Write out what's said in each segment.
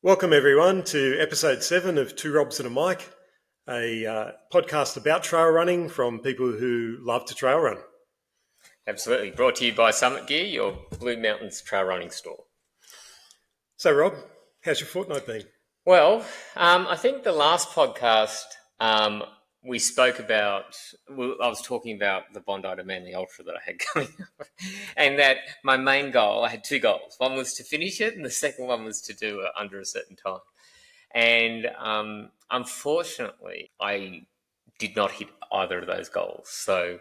Welcome, everyone, to episode 7 of Two Robs and a Mic, a podcast about trail running from people who love to trail run. Absolutely. Brought to you by Summit Gear, your Blue Mountains trail running store. So, Rob, how's your fortnight been? Well, I think the last podcast we spoke about, I was talking about the Bondi to Manly Ultra that I had coming up, and that my main goal, I had two goals. One was to finish it, and the second one was to do it under a certain time. And unfortunately, I did not hit either of those goals. So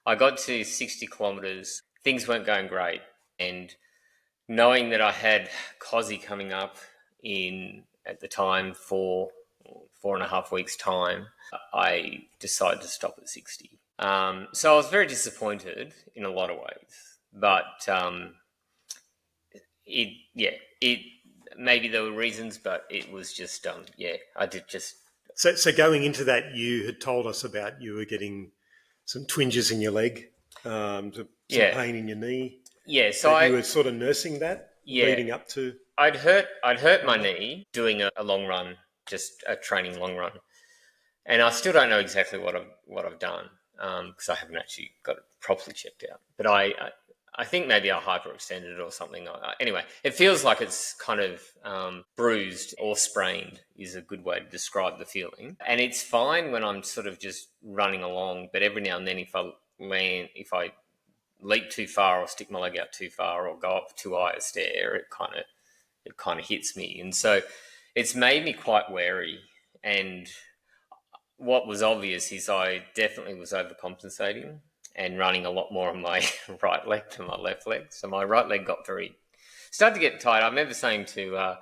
I got to 60 kilometres, things weren't going great, and knowing that I had COSI coming up in at the time for 4.5 weeks' time, I decided to stop at 60. So I was very disappointed in a lot of ways, but it maybe there were reasons, but it was just I did just. So going into that, you had told us about you were getting some twinges in your leg, some pain in your knee. Yeah, so you were sort of nursing that leading up to. I'd hurt my knee doing a long run, just a training long run, and I still don't know exactly what I've done because I haven't actually got it properly checked out. But I think maybe I hyperextended it or something. Anyway, it feels like it's kind of bruised or sprained is a good way to describe the feeling. And it's fine when I'm sort of just running along, but every now and then if I leap too far or stick my leg out too far or go up too high a stair, it kind of hits me. And so it's made me quite wary. And what was obvious is I definitely was overcompensating and running a lot more on my right leg than my left leg. So my right leg started to get tight. I remember saying to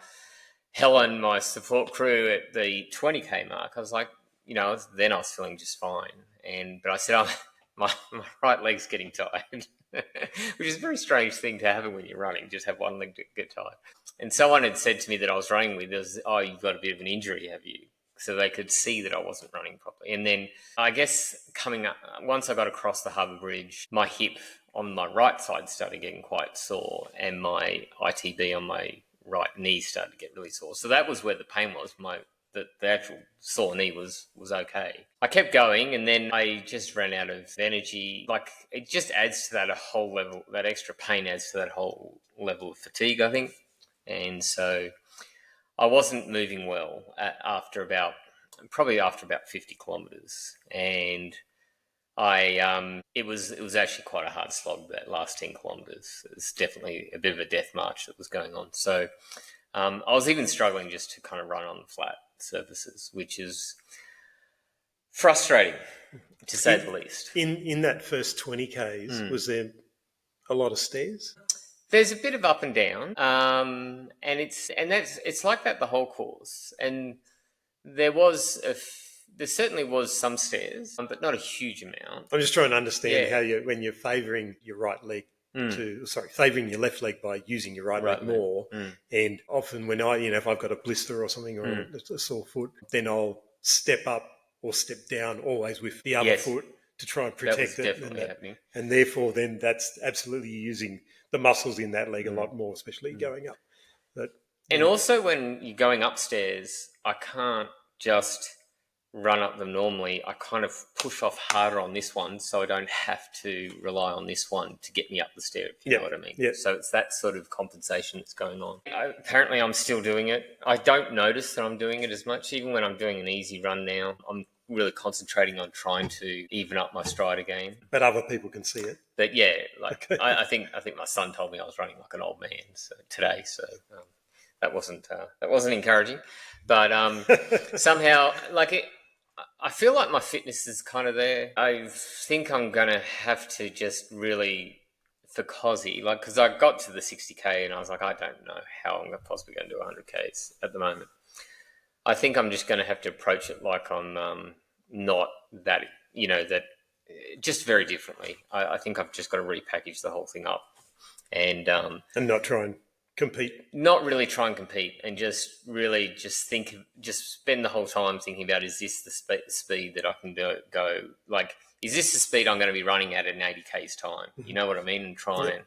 Helen, my support crew at the 20K mark, I was like, then I was feeling just fine. But I said, my right leg's getting tired, which is a very strange thing to happen when you're running, just have one leg to get tired. And someone had said to me that I was running with, you've got a bit of an injury, have you? So they could see that I wasn't running properly. And then I guess coming up, once I got across the Harbour Bridge, my hip on my right side started getting quite sore and my ITB on my right knee started to get really sore. So that was where the pain was. The actual sore knee was okay. I kept going and then I just ran out of energy. Like it just adds to that a whole level, that extra pain adds to that whole level of fatigue, I think. And so I wasn't moving well after about 50 kilometres, and it was actually quite a hard slog that last 10 kilometres. It was definitely a bit of a death march that was going on. So I was even struggling just to kind of run on the flat surfaces, which is frustrating to say the least. In that first 20 Ks, was there a lot of stairs? There's a bit of up and down, and it's like that the whole course. And there certainly was some stairs, but not a huge amount. I'm just trying to understand how when you're favouring your right leg favouring your left leg by using your right leg more. And often when if I've got a blister or something or a sore foot, then I'll step up or step down always with the other foot to try and protect it. Definitely happening. And therefore then that's absolutely using the muscles in that leg a lot more, especially going up. And also when you're going upstairs, I can't just run up them normally. I kind of push off harder on this one so I don't have to rely on this one to get me up the stair, if you know what I mean. Yep. So it's that sort of compensation that's going on. Apparently I'm still doing it. I don't notice that I'm doing it as much. Even when I'm doing an easy run now, I'm really concentrating on trying to even up my stride again. But other people can see it. But yeah, I think my son told me I was running like an old man today. So that wasn't encouraging. But somehow, I feel like my fitness is kind of there. I think I'm going to have to just really, for COSI, because I got to the 60K and I was like, I don't know how I'm possibly going to do 100Ks at the moment. I think I'm just going to have to approach it like I'm not that, just very differently. I think I've just got to repackage the whole thing up and not try and compete. Not really try and compete and just spend the whole time thinking about, is this the speed that I can go? Like, is this the speed I'm going to be running at in 80K's time? You know what I mean? And try and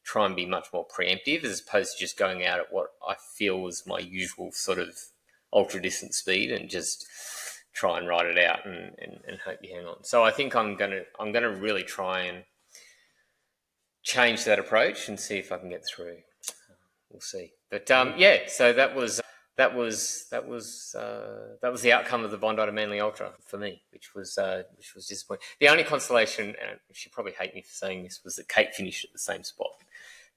try and be much more preemptive as opposed to just going out at what I feel was my usual sort of ultra distance speed and just try and ride it out and hope you hang on. So I think I'm gonna really try and change that approach and see if I can get through. We'll see. But so that was the outcome of the Bondi to Manly Ultra for me, which was disappointing. The only consolation, and she'll probably hate me for saying this, was that Kate finished at the same spot.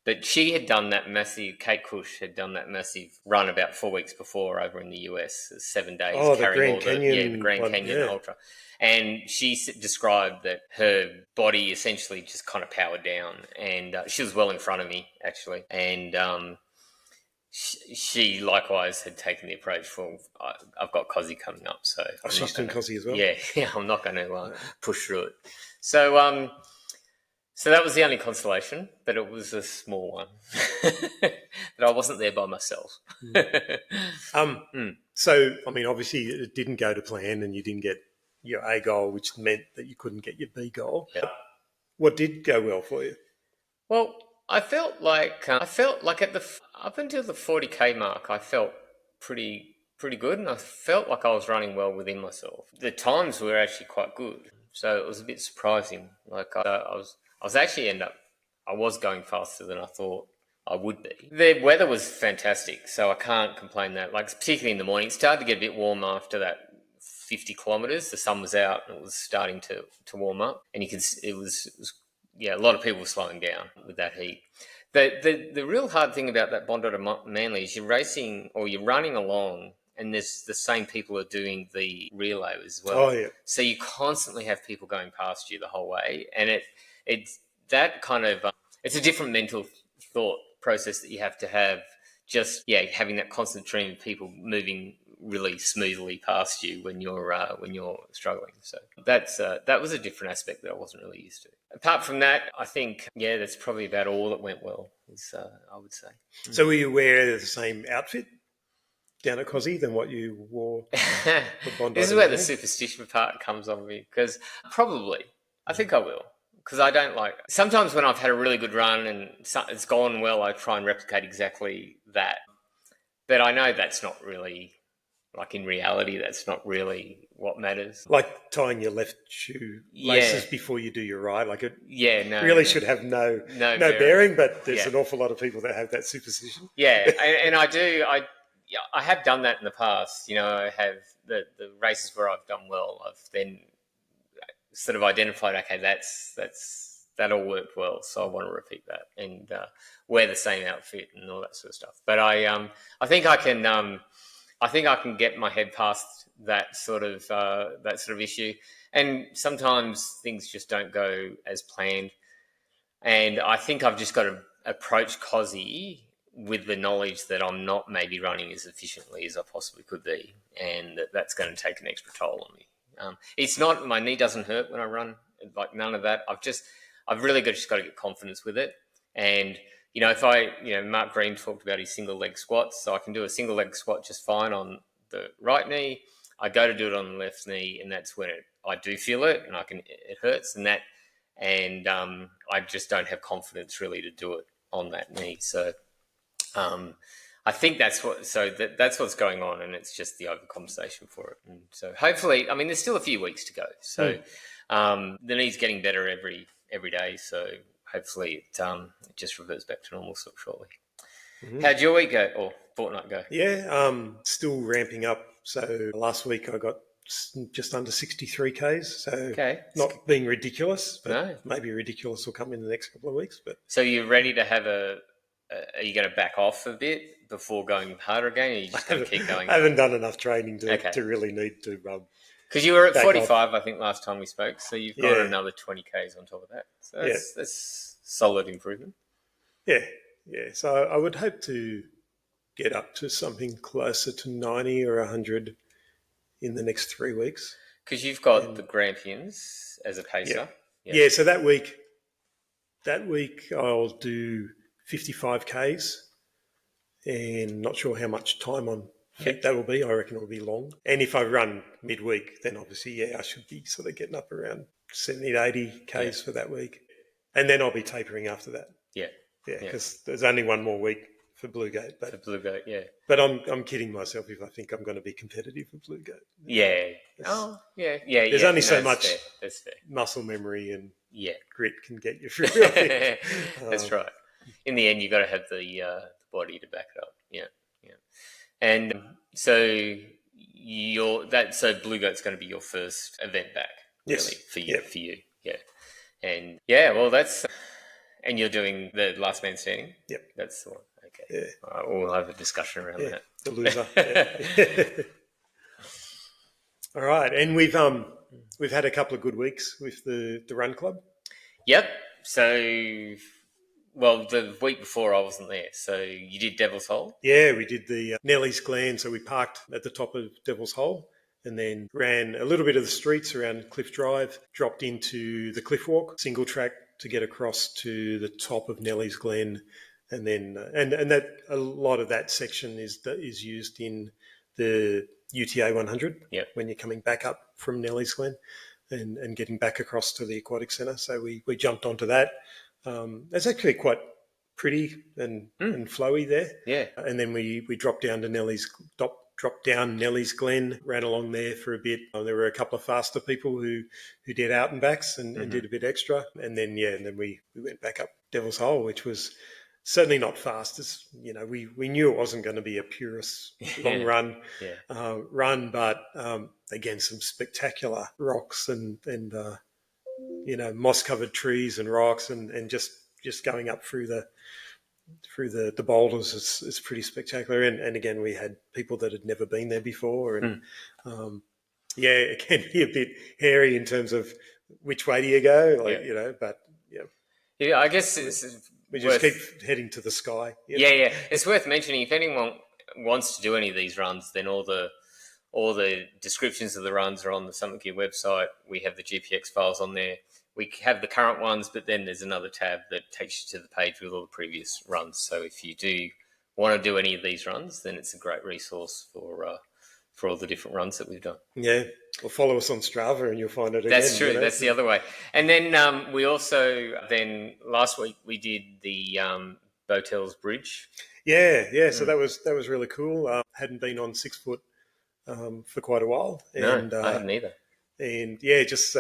But she had done that massive, Kate Cush had done that massive run about 4 weeks before over in the US, 7 days carrying all the Grand Canyon Ultra. And she described that her body essentially just kind of powered down. And she was well in front of me, actually. And she likewise had taken the approach for, I've got Cozzy coming up. So she's doing Cozzy as well? Yeah, I'm not going to push through it. So... So that was the only consolation, but it was a small one. That I wasn't there by myself. So, I mean, obviously it didn't go to plan and you didn't get your A goal, which meant that you couldn't get your B goal. Yep. What did go well for you? Well, I felt like up until the 40K mark, I felt pretty good, and I felt like I was running well within myself. The times were actually quite good, so it was a bit surprising. Like I was going faster than I thought I would be. The weather was fantastic, so I can't complain that. Like, particularly in the morning, it started to get a bit warm after that 50 kilometres. The sun was out and it was starting to warm up, and it was a lot of people were slowing down with that heat. The real hard thing about that Bondi to Manly is you're racing or you're running along, and there's the same people are doing the relay as well. Oh yeah. So you constantly have people going past you the whole way, and it's that kind of it's a different mental thought process that you have to have. Just having that constant stream of people moving really smoothly past you when you're struggling. So that was a different aspect that I wasn't really used to. Apart from that, I think that's probably about all that went well. I would say. So were you wearing the same outfit down at Cozzy than what you wore for Bondi? This is where the superstition part comes on me, because probably I think I will. Because I don't like... Sometimes when I've had a really good run and it's gone well, I try and replicate exactly that. But I know that's not really... Like, in reality, that's not really what matters. Like tying your left shoe laces before you do your ride. Like, it should have no bearing, but there's an awful lot of people that have that superstition. Yeah, and I do... I have done that in the past. You know, I have the races where I've done well, I've then... sort of identified, okay, that all worked well, so I want to repeat that and wear the same outfit and all that sort of stuff. But I think I can get my head past that sort of issue. And sometimes things just don't go as planned. And I think I've just got to approach Cozzy with the knowledge that I'm not maybe running as efficiently as I possibly could be, and that's going to take an extra toll on me. It's not, my knee doesn't hurt when I run, like none of that. I've really just got to get confidence with it. And, Mark Green talked about his single leg squats. So I can do a single leg squat just fine on the right knee. I go to do it on the left knee, and that's when I do feel it, and it hurts and I just don't have confidence really to do it on that knee. So, I think that's what's going on, and it's just the overcompensation for it. And so hopefully, I mean, there's still a few weeks to go. So the knee's getting better every day. So hopefully it just reverts back to normal shortly. Mm-hmm. How'd your week go or fortnight go? Yeah, still ramping up. So last week I got just under 63 Ks. So not being ridiculous, but maybe ridiculous will come in the next couple of weeks. But so you're ready to have are you going to back off a bit before going harder again, or are you just going to keep going? I haven't done enough training to really need to because you were at 45, I think, last time we spoke, so you've got another 20 Ks on top of that. So that's solid improvement. Yeah. So I would hope to get up to something closer to 90 or 100 in the next 3 weeks. Because you've got the Grampians as a pacer. Yeah, so that week I'll do 55 Ks, and not sure how much time on feet that will be. I reckon it will be long. And if I run midweek, then obviously, I should be sort of getting up around 70 to 80 Ks for that week. And then I'll be tapering after that. Yeah. Yeah, because there's only one more week for Blue Goat. But for Blue Goat, yeah. But I'm kidding myself if I think I'm going to be competitive for Blue Goat. Yeah. There's only so much That's fair. muscle memory and yeah grit can get you through. I think. That's right. In the end, you got to have the body to back it up. Yeah. And so so Blue Goat's going to be your first event back, really, for you. Yeah. And well, and you're doing the last man standing. Yep. That's the one. Okay. Yeah. All right, we'll have a discussion around that. The loser. All right, and we've had a couple of good weeks with the run club. Yep. So, well, the week before I wasn't there, so you did Devil's Hole. Yeah, we did the Nellie's Glen. So we parked at the top of Devil's Hole and then ran a little bit of the streets around Cliff Drive, dropped into the Cliff Walk, single track to get across to the top of Nellie's Glen, and then and that a lot of that section is used in the UTA 100 when you're coming back up from Nellie's Glen and getting back across to the Aquatic Centre. So we jumped onto that. It's actually quite pretty and flowy there. Yeah. And then we dropped down to dropped down Nellie's Glen, ran along there for a bit. There were a couple of faster people who did out and backs and did a bit extra. And then we went back up Devil's Hole, which was certainly not fast. As we knew it wasn't going to be a purist long run, but again, some spectacular rocks and moss covered trees and rocks and just going up through the boulders is pretty spectacular. And again, we had people that had never been there before, and it can be a bit hairy in terms of which way do you go, but yeah, I guess we just keep heading to the sky. Yeah. It's worth mentioning, if anyone wants to do any of these runs, then all the descriptions of the runs are on the Summit Gear website. We have the GPX files on there. We have the current ones, but then there's another tab that takes you to the page with all the previous runs. So if you do want to do any of these runs, then it's a great resource for all the different runs that we've done. Yeah, or follow us on Strava and you'll find it again. That's true. That's the other way. And then we also, last week we did the Bowtels Bridge. Yeah. So that was really cool. Hadn't been on 6 foot for quite a while. And, no, I haven't either. And just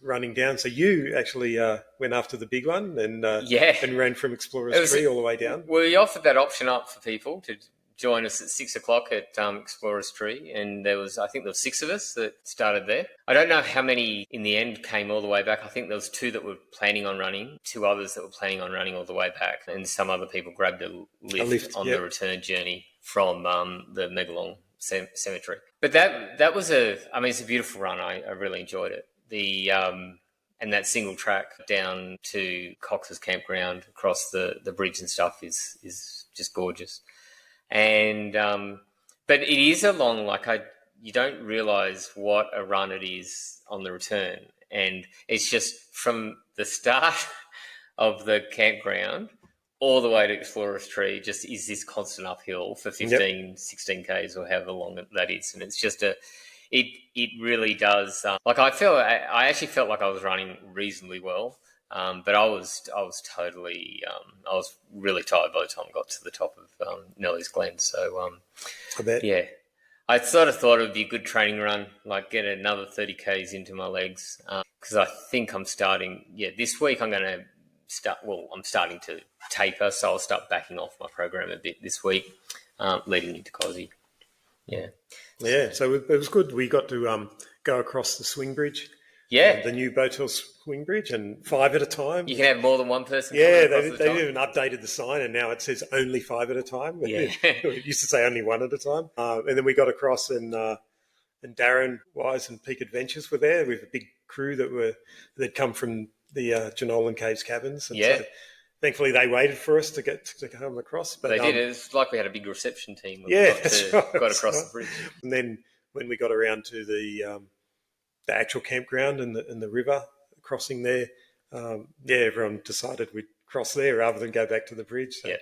running down. So you actually went after the big one and ran from Explorers Tree all the way down. We offered that option up for people to join us at 6 o'clock at Explorers Tree, and I think there was 6 of us that started there. I don't know how many in the end came all the way back. I think there was 2 that were planning on running, 2 others that were planning on running all the way back, and some other people grabbed a lift on the return journey from the Megalong Cemetery. But that was it's a beautiful run. I really enjoyed it. And that single track down to Cox's campground across the bridge and stuff is just gorgeous. And but it is a long, you don't realise what a run it is on the return. And it's just from the start of the campground all the way to Explorers Tree just is this constant uphill for 15, 16 Ks or however long that is. And it's just it really does. I actually felt like I was running reasonably well. But I was totally, I was really tired by the time I got to the top of Nellie's Glen. So, I bet. Yeah, I sort of thought it would be a good training run, get another 30 Ks into my legs. Because I think I'm starting, this week I'm going to I'm starting to taper, so I'll start backing off my program a bit this week, leading into Cozzy. Yeah. Yeah, so it was good. We got to go across the swing bridge. Yeah. The new Bowtels swing bridge, and 5 at a time. You can have more than one person. Yeah, they've even updated the sign, and now it says only 5 at a time. Yeah. It used to say only 1 at a time. And then we got across, and Darren Wise and Peak Adventures were there with a big crew that'd come from the Jenolan Caves Caverns. And so thankfully, they waited for us to come across. But they did. It was like we had a big reception team. That's right. Got across the bridge. And then when we got around to the actual campground and the river crossing there, everyone decided we'd cross there rather than go back to the bridge. So there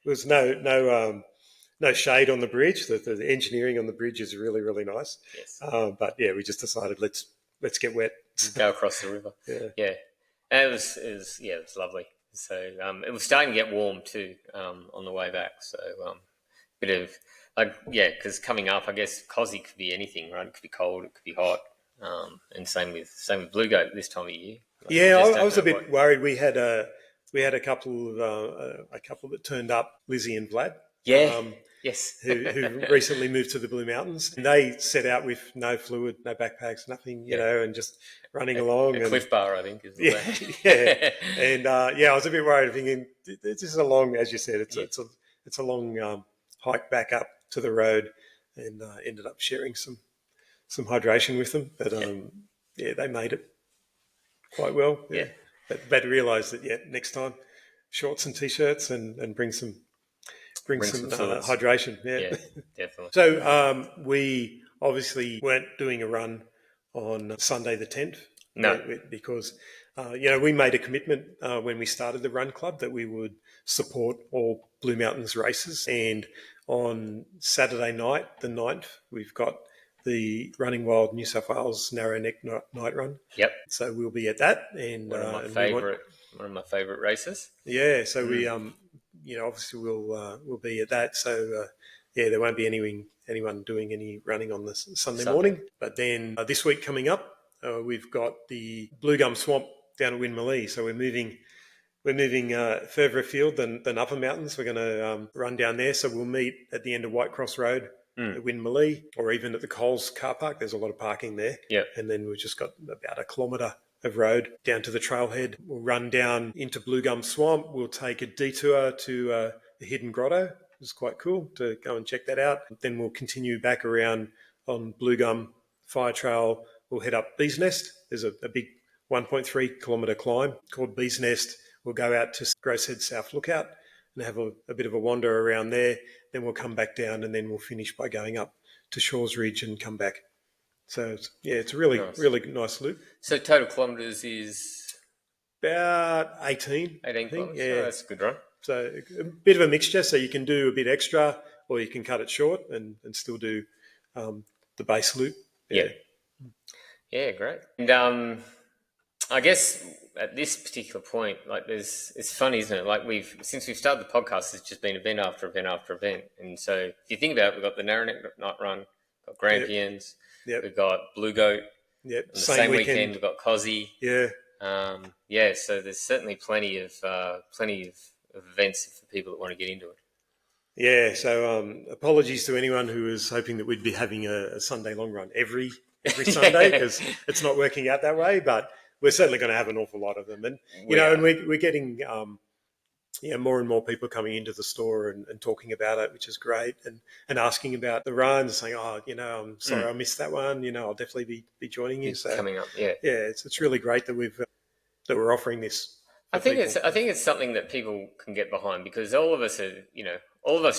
was no shade on the bridge. The engineering on the bridge is really, really nice. Yes. But we just decided let's get wet. Go across the river. Yeah. And it was lovely. So it was starting to get warm too on the way back. So bit of because coming up, I guess Cozzy could be anything, right? It could be cold, it could be hot, and same with Blue Goat this time of year. Like, yeah, I was a bit worried. We had a couple that turned up, Lizzie and Vlad. Yeah. Yes. who recently moved to the Blue Mountains. And they set out with no fluid, no backpacks, nothing, you know, and just running along. A Cliff Bar, I think. Yeah. And I was a bit worried, thinking this is a long, as you said, it's a long hike back up to the road, and ended up sharing some hydration with them. But they made it quite well. Yeah. But realised that next time, shorts and t-shirts and bring some hydration. Yeah, definitely. So we obviously weren't doing a run on Sunday the 10th. No. Because, we made a commitment when we started the run club that we would support all Blue Mountains races. And on Saturday night, the 9th, we've got the Running Wild New South Wales Narrow Neck Night Run. Yep. So we'll be at that. And one of my favourite races. Yeah. So we obviously we'll be at that. So there won't be anyone doing any running on the Sunday morning. But then this week coming up, we've got the Blue Gum Swamp down at Winmalee. So we're moving further afield than Upper Mountains. We're going to run down there. So we'll meet at the end of Whitecross Road at Winmalee, or even at the Coles car park. There's a lot of parking there. Yep. And then we've just got about a kilometre of road down to the trailhead. We'll run down into Blue Gum Swamp. We'll take a detour to the Hidden Grotto. It's quite cool to go and check that out. Then we'll continue back around on Blue Gum Fire Trail. We'll head up Bees Nest. There's a big 1.3 kilometre climb called Bees Nest. We'll go out to Gross Head South Lookout and have a bit of a wander around there. Then we'll come back down, and then we'll finish by going up to Shaw's Ridge and come back. So, it's a really nice loop. So total kilometres is? About 18. 18 kilometres? Yeah. Oh, that's a good run. So a bit of a mixture. So you can do a bit extra, or you can cut it short and still do the base loop. Yeah. Yeah, great. And I guess at this particular point, it's funny, isn't it? Like since we've started the podcast, it's just been event after event after event. And so if you think about it, we've got the Narrow Neck Night Run, got Grampians, we've got Blue Goat. Yep. On the same weekend we've got Cozzy. Yeah. So there's certainly plenty of events for people that want to get into it. Yeah, so apologies to anyone who was hoping that we'd be having a Sunday long run every Sunday, because it's not working out that way, but we're certainly going to have an awful lot of them. And, and we're getting more and more people coming into the store and talking about it, which is great, and asking about the runs, saying, I'm sorry I missed that one, I'll definitely be joining you. So coming up, it's really great that we're offering this. I think it's something that people can get behind, because all of us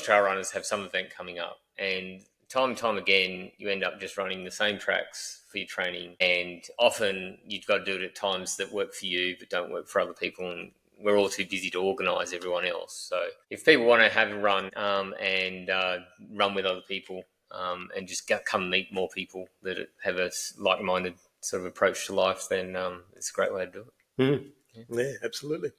trail runners have some event coming up, and time and time again you end up just running the same tracks for your training, and often you've got to do it at times that work for you but don't work for other people, and we're all too busy to organise everyone else. So if people want to have a run and run with other people and just come meet more people that have a like-minded sort of approach to life, then it's a great way to do it. Yeah, absolutely.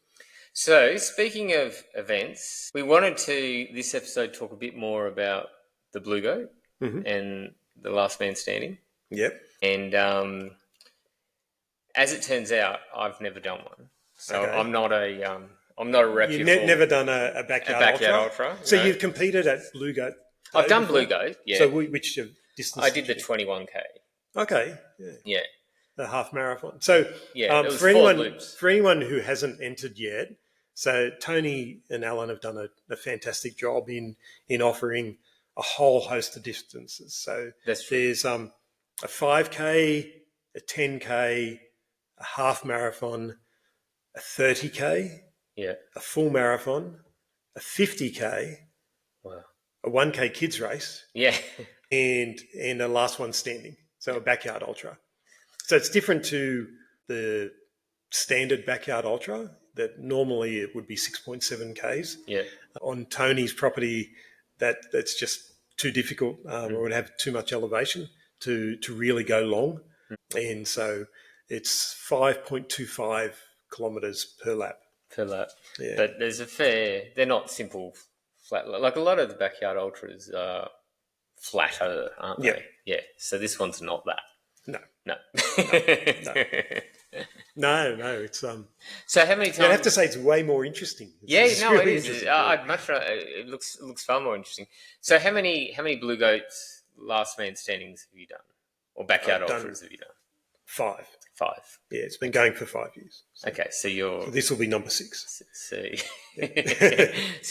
So speaking of events, we wanted to, this episode, talk a bit more about the Blue Goat and the Last Man Standing. Yep. And as it turns out, I've never done one. So okay. I'm not a reputable. You've never done a backyard ultra? So no. You've competed at Blue Goat? I've done Blue Goat, yeah. So which distance? I did the 21K. Okay. Yeah. The half marathon. So it was for anyone who hasn't entered yet, so Tony and Alan have done a fantastic job in offering a whole host of distances. So there's a 5K, a 10K, a half marathon, a 30K, a full marathon, a 50K, a 1K kids race, and a last one standing. So a backyard ultra. So it's different to the standard backyard ultra that normally it would be 6.7 Ks. Yeah. On Tony's property, that's just too difficult or would have too much elevation to really go long. And so it's 5.25 kilometres per lap. per lap. Yeah. But there's they're not simple flat. Like a lot of the backyard ultras are flatter, aren't they? Yeah. So this one's not that. No. No. No. It's So how many times? I'd have to say it's way more interesting. It really is. interesting. I'd much rather. It looks far more interesting. So how many Blue Goats last man standings have you done, or backyard ultras have you done? 5. 5. Yeah, it's been going for 5 years. So, okay, so this will be number 6. So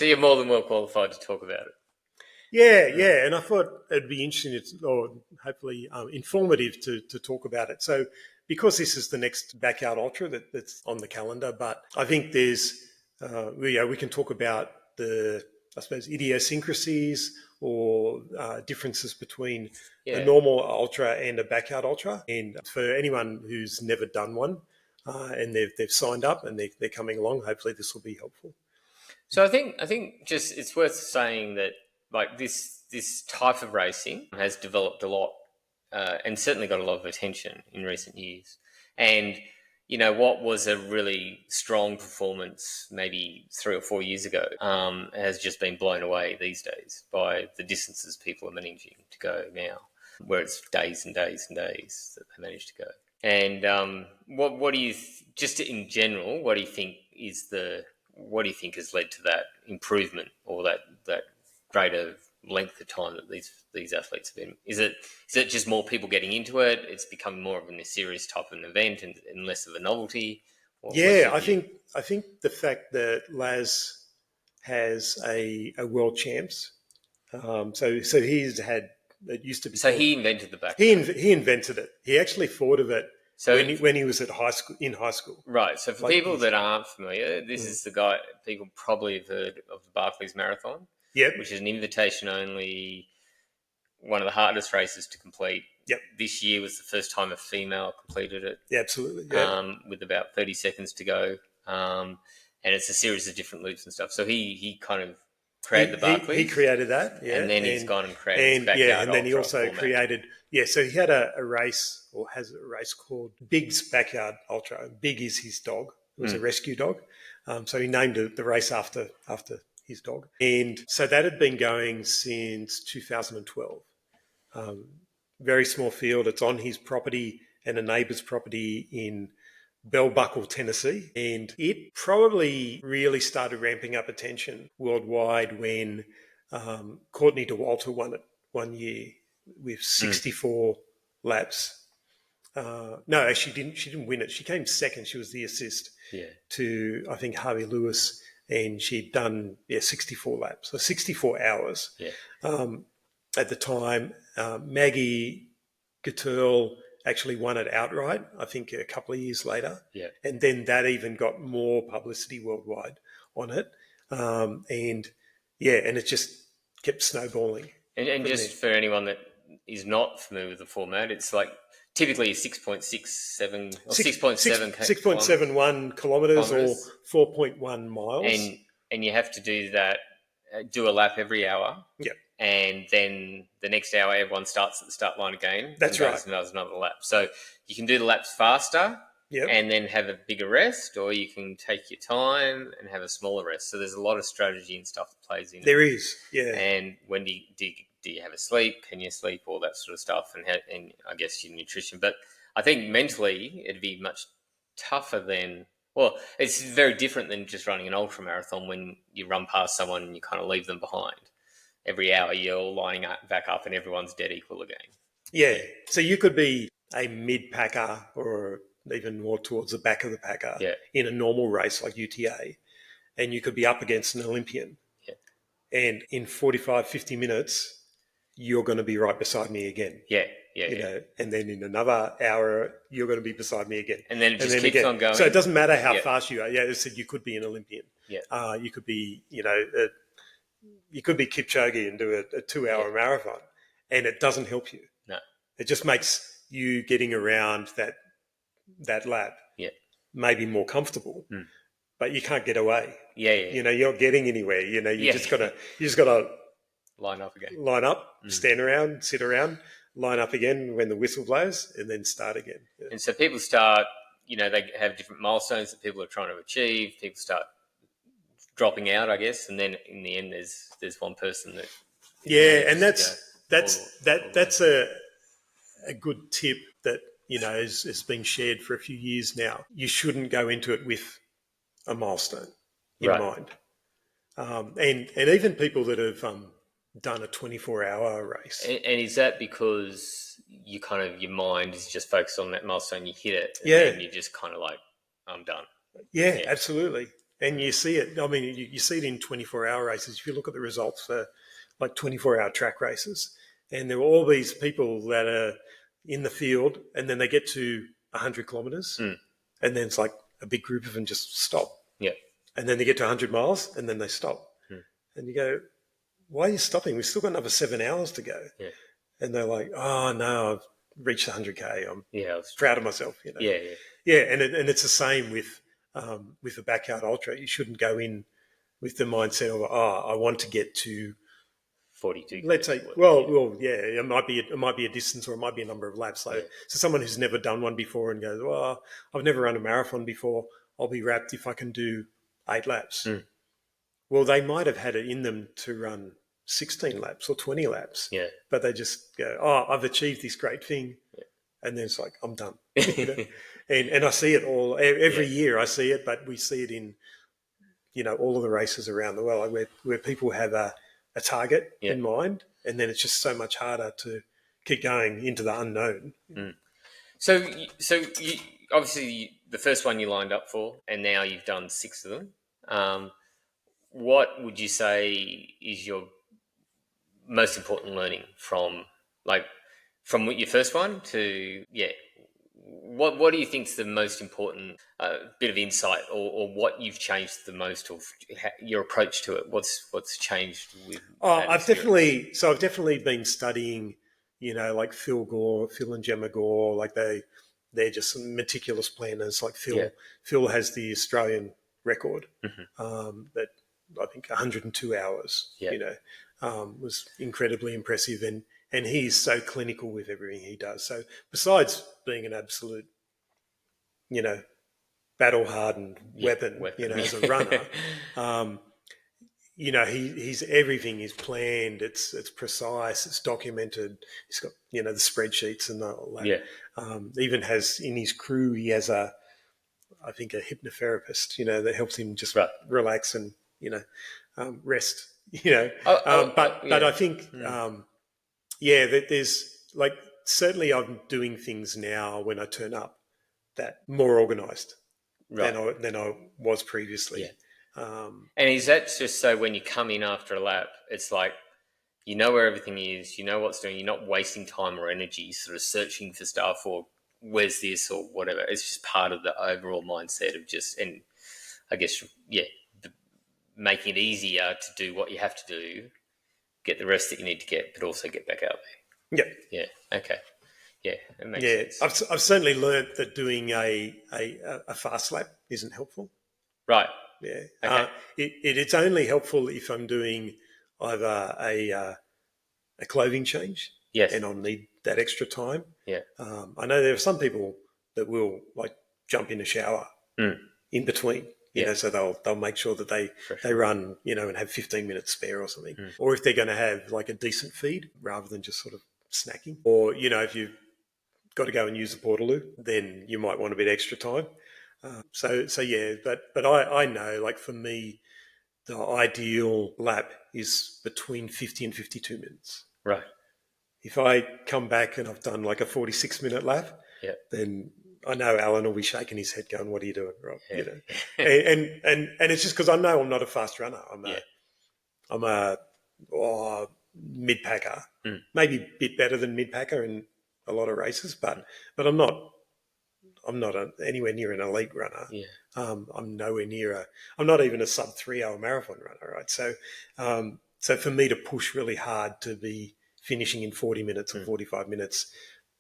you're more than well qualified to talk about it. Yeah, and I thought it'd be interesting or hopefully informative to talk about it. So because this is the next backyard ultra that's on the calendar, but I think there's we can talk about the, I suppose, idiosyncrasies or differences between a normal ultra and a backyard ultra. And for anyone who's never done one and they've signed up and they're coming along, hopefully this will be helpful. So I think just it's worth saying that like this type of racing has developed a lot and certainly got a lot of attention in recent years. And what was a really strong performance maybe 3 or 4 years ago has just been blown away these days by the distances people are managing to go now, where it's days and days and days that they manage to go. And what do you just in general? What do you think has led to that improvement or that greater length of time that these athletes have been? Is it just more people getting into it? It's becoming more of a serious type of an event and less of a novelty? I think the fact that Laz has a world champs, so he's had, it used to be. So he invented the back. He invented it. He actually thought of it. So when he was in high school. Right. So for people that aren't familiar, this is the guy people probably have heard of, the Barclays Marathon. Yep. Which is an invitation only, one of the hardest races to complete. Yep. This year was the first time a female completed it. Yeah, absolutely. Yeah. With about 30 seconds to go. And it's a series of different loops and stuff. So he kind of created the Barclays. He created that, yeah. And then he's gone and created his backyard and then he also format. created, so he had a race, or has a race called Big's Backyard Ultra. Big is his dog. It was a rescue dog. So he named the race after his dog. And so that had been going since 2012. Very small field. It's on his property and a neighbour's property in Bell Buckle, Tennessee. And it probably really started ramping up attention worldwide when Courtney Dauwalter won it one year with 64 laps. No, she didn't win it. She came second. She was the assist to, I think, Harvey Lewis, and she'd done 64 laps, so 64 hours. At the time, Maggie Gutterl actually won it outright, I think a couple of years later. And then that even got more publicity worldwide on it. And it just kept snowballing. And just for anyone that is not familiar with the format, it's like typically 6.67 or 6.71 kilometres or 4.1 miles. And you have to do a lap every hour. Yep. And then the next hour, everyone starts at the start line again. That's right. And does another lap. So you can do the laps faster and then have a bigger rest, or you can take your time and have a smaller rest. So there's a lot of strategy and stuff that plays in. There is, yeah. And when do you have a sleep? Can you sleep? All that sort of stuff, and I guess your nutrition. But I think mentally it'd be much tougher than. Well, it's very different than just running an ultra marathon when you run past someone and you kind of leave them behind. Every hour you're all lining back up and everyone's dead equal again. Yeah. So you could be a mid-packer or even more towards the back of the packer in a normal race like UTA, and you could be up against an Olympian. Yeah. And in 45, 50 minutes, you're going to be right beside me again. Yeah. And then in another hour, you're going to be beside me again. And then it just keeps on going. So it doesn't matter how fast you are. Yeah, I said you could be an Olympian. Yeah. You could be, you could be Kipchoge and do a 2-hour marathon, and it doesn't help you. No. It just makes you getting around that lap maybe more comfortable, but you can't get away. Yeah. You're not getting anywhere. You just gotta line up again. Line up, stand around, sit around, line up again when the whistle blows, and then start again. Yeah. And so people start, they have different milestones that people are trying to achieve. People start dropping out, I guess, and then in the end, there's one person that and that's a good tip that has been shared for a few years now. You shouldn't go into it with a milestone in mind, and even people that have done a 24-hour race. And is that because you your mind is just focused on that milestone, you hit it, and then you're just kind of like, I'm done. Yeah, absolutely. And you see it. I mean, you see it in 24-hour races. If you look at the results for like 24-hour track races, and there are all these people that are in the field, and then they get to 100 kilometres, and then it's like a big group of them just stop. Yeah. And then they get to 100 miles, and then they stop. And you go, why are you stopping? We've still got another 7 hours to go. Yeah. And they're like, oh, no, I've reached 100K. I'm proud of myself. Yeah. And it's the same with the backyard ultra. You shouldn't go in with the mindset of, I want to get to 42. Let's say, it might be a distance, or it might be a number of laps. So someone who's never done one before and goes, well, I've never run a marathon before. I'll be wrapped if I can do 8 laps. Well, they might have had it in them to run 16 laps or 20 laps. Yeah. But they just go, I've achieved this great thing. Yeah. And then it's like, I'm done. And I see it all every year. I see it, but we see it in, all of the races around the world, where people have a target in mind, and then it's just so much harder to keep going into the unknown. So you, obviously the first one you lined up for, and now you've done 6 of them. What would you say is your most important learning from your first one to What do you think is the most important bit of insight, or what you've changed the most, or your approach to it? What's changed with? I've definitely been studying, like Phil and Gemma Gore, like they're just some meticulous planners. Like Phil has the Australian record that I think 102 hours. Was incredibly impressive, and he's so clinical with everything he does. So besides being an absolute, battle-hardened weapon, as a runner, he's everything is planned. It's precise. It's documented. He's got, the spreadsheets and all that. Yeah. Even has in his crew, he has I think a hypnotherapist, that helps him just relax and, rest, But I think, that there's like, certainly I'm doing things now when I turn up that more organised than I was previously. And is that just so when you come in after a lap, it's like, where everything is, what's doing, you're not wasting time or energy sort of searching for stuff or where's this or whatever. It's just part of the overall mindset of just, and I guess, making it easier to do what you have to do, get the rest that you need to get, but also get back out there. Yeah. Okay. Yeah, it makes sense. I've certainly learnt that doing a fast lap isn't helpful. Right. Yeah. Okay. It's only helpful if I'm doing either a clothing change. Yes. And I'll need that extra time. Yeah. I know there are some people that will like jump in the shower in between. So they'll make sure that they run, and have 15 minutes spare or something. Or if they're going to have like a decent feed rather than just sort of snacking. Or, if you've got to go and use the Portaloo, then you might want a bit extra time. But I know, like for me, the ideal lap is between 50 and 52 minutes. Right. If I come back and I've done like a 46-minute lap, then I know Alan will be shaking his head going, what are you doing, Rob? Yeah. And it's just because I know I'm not a fast runner. I'm a mid-packer, maybe a bit better than mid-packer in a lot of races, but I'm not anywhere near an elite runner. Yeah. I'm nowhere near I'm not even a sub 3-hour marathon runner, right? So for me to push really hard to be finishing in 40 minutes or 45 minutes,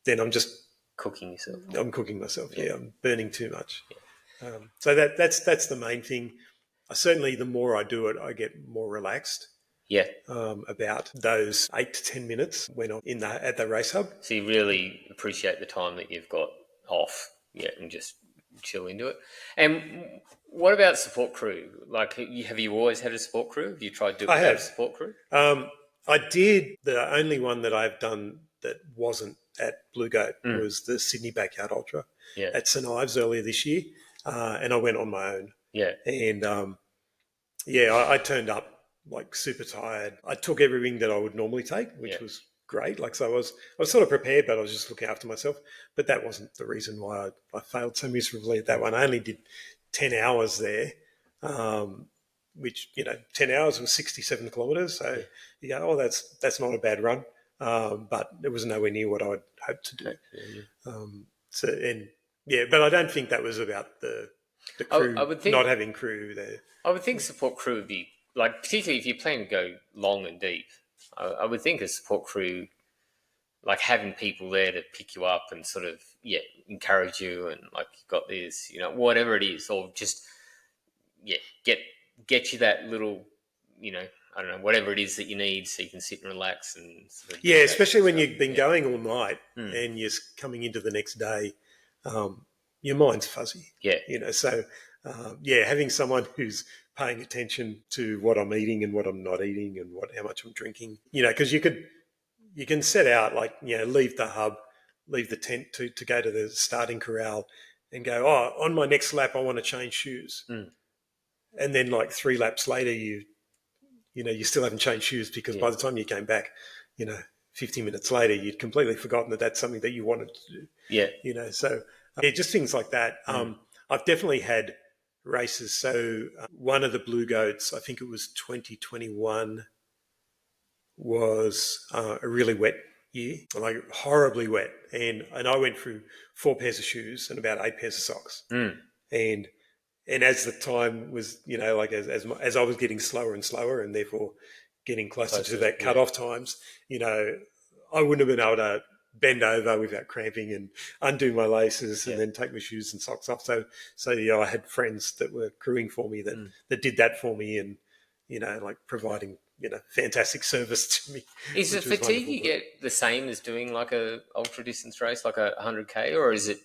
then I'm just cooking yourself. I'm cooking myself. Yeah, I'm burning too much. Yeah. So that's the main thing. Certainly, the more I do it, I get more relaxed. Yeah. About those 8 to 10 minutes when I'm at the race hub. So you really appreciate the time that you've got off. Yeah, and just chill into it. And what about support crew? Like, have you always had a support crew? Have you tried doing a support crew? I did. The only one that I've done that wasn't at Blue Goat was the Sydney Backyard Ultra at St Ives earlier this year, and I went on my own. Yeah, and I turned up like super tired. I took everything that I would normally take, which was great. Like, so I was sort of prepared, but I was just looking after myself. But that wasn't the reason why I failed so miserably at that one. I only did 10 hours there, which, 10 hours was 67 kilometres. So you go, oh, that's not a bad run. But it was nowhere near what I'd hoped to do. But I don't think that was about the crew, I would think, not having crew there. I would think support crew would be, like, particularly if you plan to go long and deep, I would think a support crew, like having people there to pick you up and sort of, encourage you and like, you've got this, whatever it is, or just, get you that little, I don't know, whatever it is that you need so you can sit and relax and sort of especially when you've been going all night and you're coming into the next day, your mind's fuzzy. So having someone who's paying attention to what I'm eating and what I'm not eating and how much I'm drinking, because you can set out, like, leave the hub, leave the tent to go to the starting corral and go, oh, on my next lap I want to change shoes. And then like 3 laps later you still haven't changed shoes because by the time you came back, 50 minutes later you'd completely forgotten that that's something that you wanted to do. So just things like that. I've definitely had races. So one of the Blue Goats, I think it was 2021, was a really wet year, like horribly wet. And I went through 4 pairs of shoes and about 8 pairs of socks. And as the time was, as I was getting slower and slower and therefore getting closer to that cut-off times, I wouldn't have been able to bend over without cramping and undo my laces and then take my shoes and socks off. So I had friends that were crewing for me that did that for me and, like providing, fantastic service to me. Is the fatigue you get the same as doing like a ultra distance race, like a 100K, or is it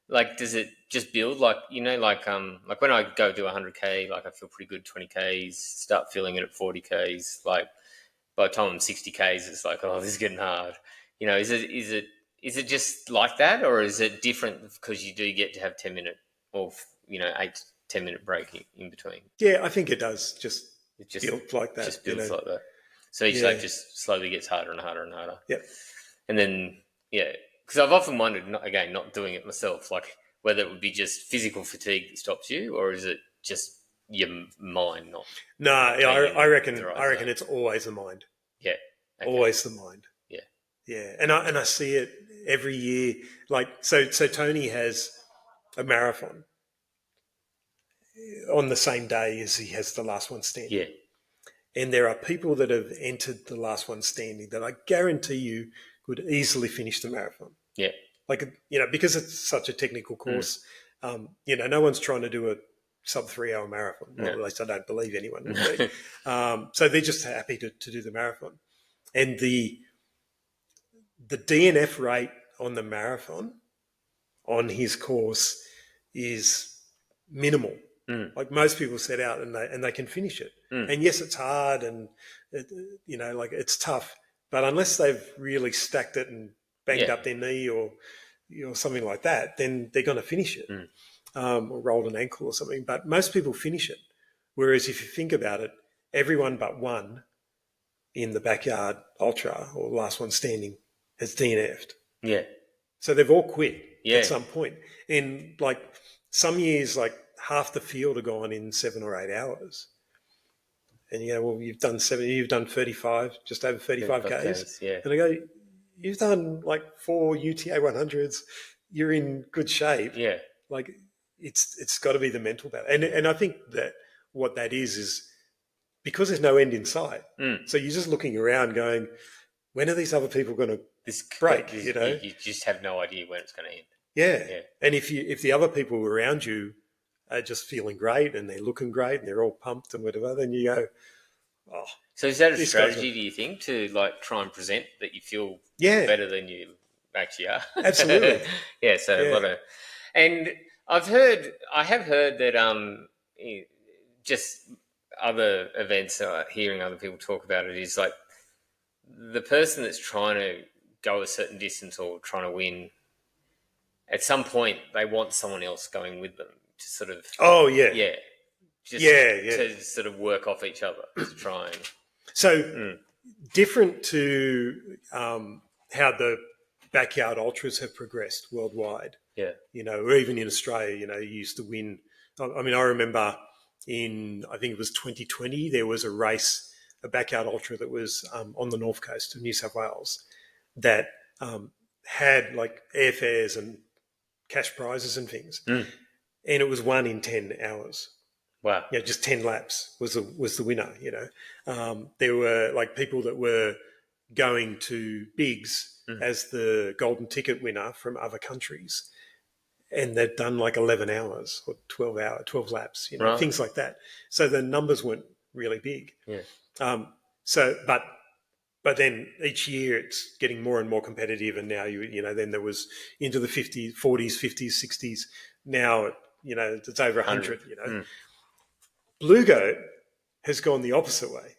like, does it just build like, like when I go do 100K, like I feel pretty good 20Ks, start feeling it at 40Ks, like by the time I'm 60Ks, it's like, oh, this is getting hard. Is it just like that, or is it different because you do get to have 10-minute or 8-10-minute break in between? Yeah, I think it does. It just build like that. Just builds like that. So each lap just slowly gets harder and harder and harder. Yep. And then because I've often wondered, not doing it myself, like whether it would be just physical fatigue that stops you, or is it just your mind not? No, I reckon it's always the mind. Yeah. Okay. Always the mind. Yeah, and I see it every year. Like, so Tony has a marathon on the same day as he has the last one standing. Yeah. And there are people that have entered the last one standing that I guarantee you could easily finish the marathon. Yeah. Like, because it's such a technical course, no one's trying to do a sub 3 hour marathon. No. Or at least I don't believe anyone would be. So they're just happy to do the marathon. And the DNF rate on the marathon on his course is minimal. Like, most people set out and they can finish it. And yes, it's hard and it's tough, but unless they've really stacked it and banged up their knee or something like that, then they're going to finish it, or rolled an ankle or something. But most people finish it. Whereas if you think about it, everyone but one in the Backyard Ultra, or last one standing, has DNF'd. Yeah. So they've all quit at some point. And like some years, like half the field are gone in 7 or 8 hours. And you've done 35, just over 35 Ks. Yeah. And I go, you've done like 4 UTA 100s. You're in good shape. Yeah. Like it's got to be the mental battle. And I think that what that is because there's no end in sight. So you're just looking around going, when are these other people going to break? You just have no idea when it's going to end. Yeah. And if the other people around you are just feeling great and they're looking great and they're all pumped and whatever, then you go, oh. So is that a strategy, do you think, to like try and present that you feel better than you actually are? Absolutely. A lot of, and I have heard that just other events, hearing other people talk about it, is like the person that's trying to go a certain distance or trying to win, at some point they want someone else going with them to sort of to sort of work off each other to try and different to how the backyard ultras have progressed worldwide. Yeah, or even in Australia, you used to win. I mean, I remember I think it was 2020, there was a race, a backyard ultra that was on the north coast of New South Wales that had like airfares and cash prizes and things, and it was won in 10 hours. Wow! Just 10 laps was the winner. There were like people that were going to Biggs as the golden ticket winner from other countries, and they'd done like 11 hours or 12 laps, right. Things like that. So the numbers weren't really big. Yeah. But then each year it's getting more and more competitive, and now then there was into the 40s, 50s, 60s. Now it's over 100. Blue Goat has gone the opposite way.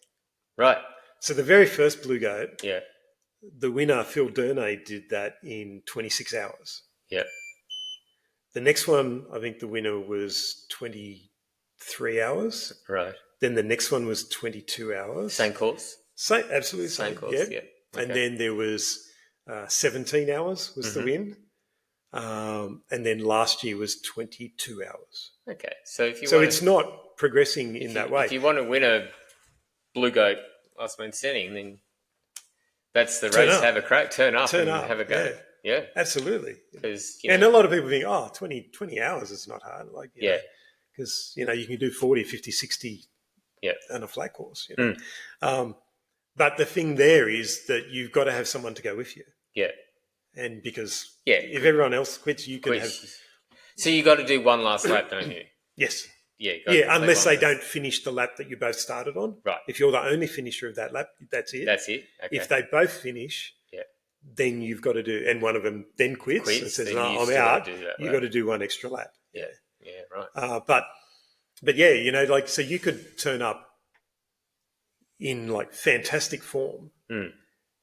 Right. So the very first Blue Goat, yeah, the winner Phil Durnay did that in 26 hours. Yeah. The next one, I think the winner was 23 hours. Right. Then the next one was 22 hours. Same course. Absolutely same course. Yeah. Okay. And then there was 17 hours was the win. And then last year was 22 hours. Okay. So it's not progressing in that way. If you want to win a Blue Goat last man standing, then that's the race. Have a crack. Turn up and have a go. Yeah. Absolutely. And a lot of people think, 20 hours is not hard. Because, you can do 40, 50, 60 on a flat course. But the thing there is that you've got to have someone to go with you. Yeah. And because if everyone else quits, you can have... So you got to do one last lap, don't you? Yes. Yeah. Unless they don't finish the lap that you both started on. Right. If you're the only finisher of that lap, that's it. That's it. Okay. If they both finish... then you've got to do, and one of them then quits and says, "No, I'm out." You've got to do one extra lap. Yeah, right. So you could turn up in like fantastic form,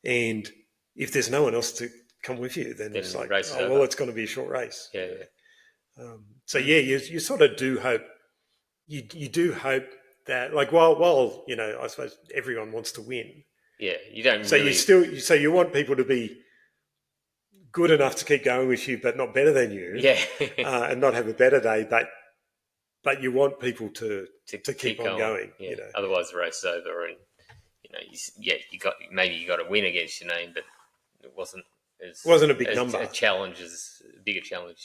and if there's no one else to come with you, then it's like, it's going to be a short race. You sort of do hope. You do hope that, like, while I suppose everyone wants to win. Yeah, you don't. So you want people to be good enough to keep going with you, but not better than you. Yeah, and not have a better day, but you want people to keep on going. Yeah. Otherwise, the race is over, and you got to win against your name, but it wasn't a big number. Bigger challenge as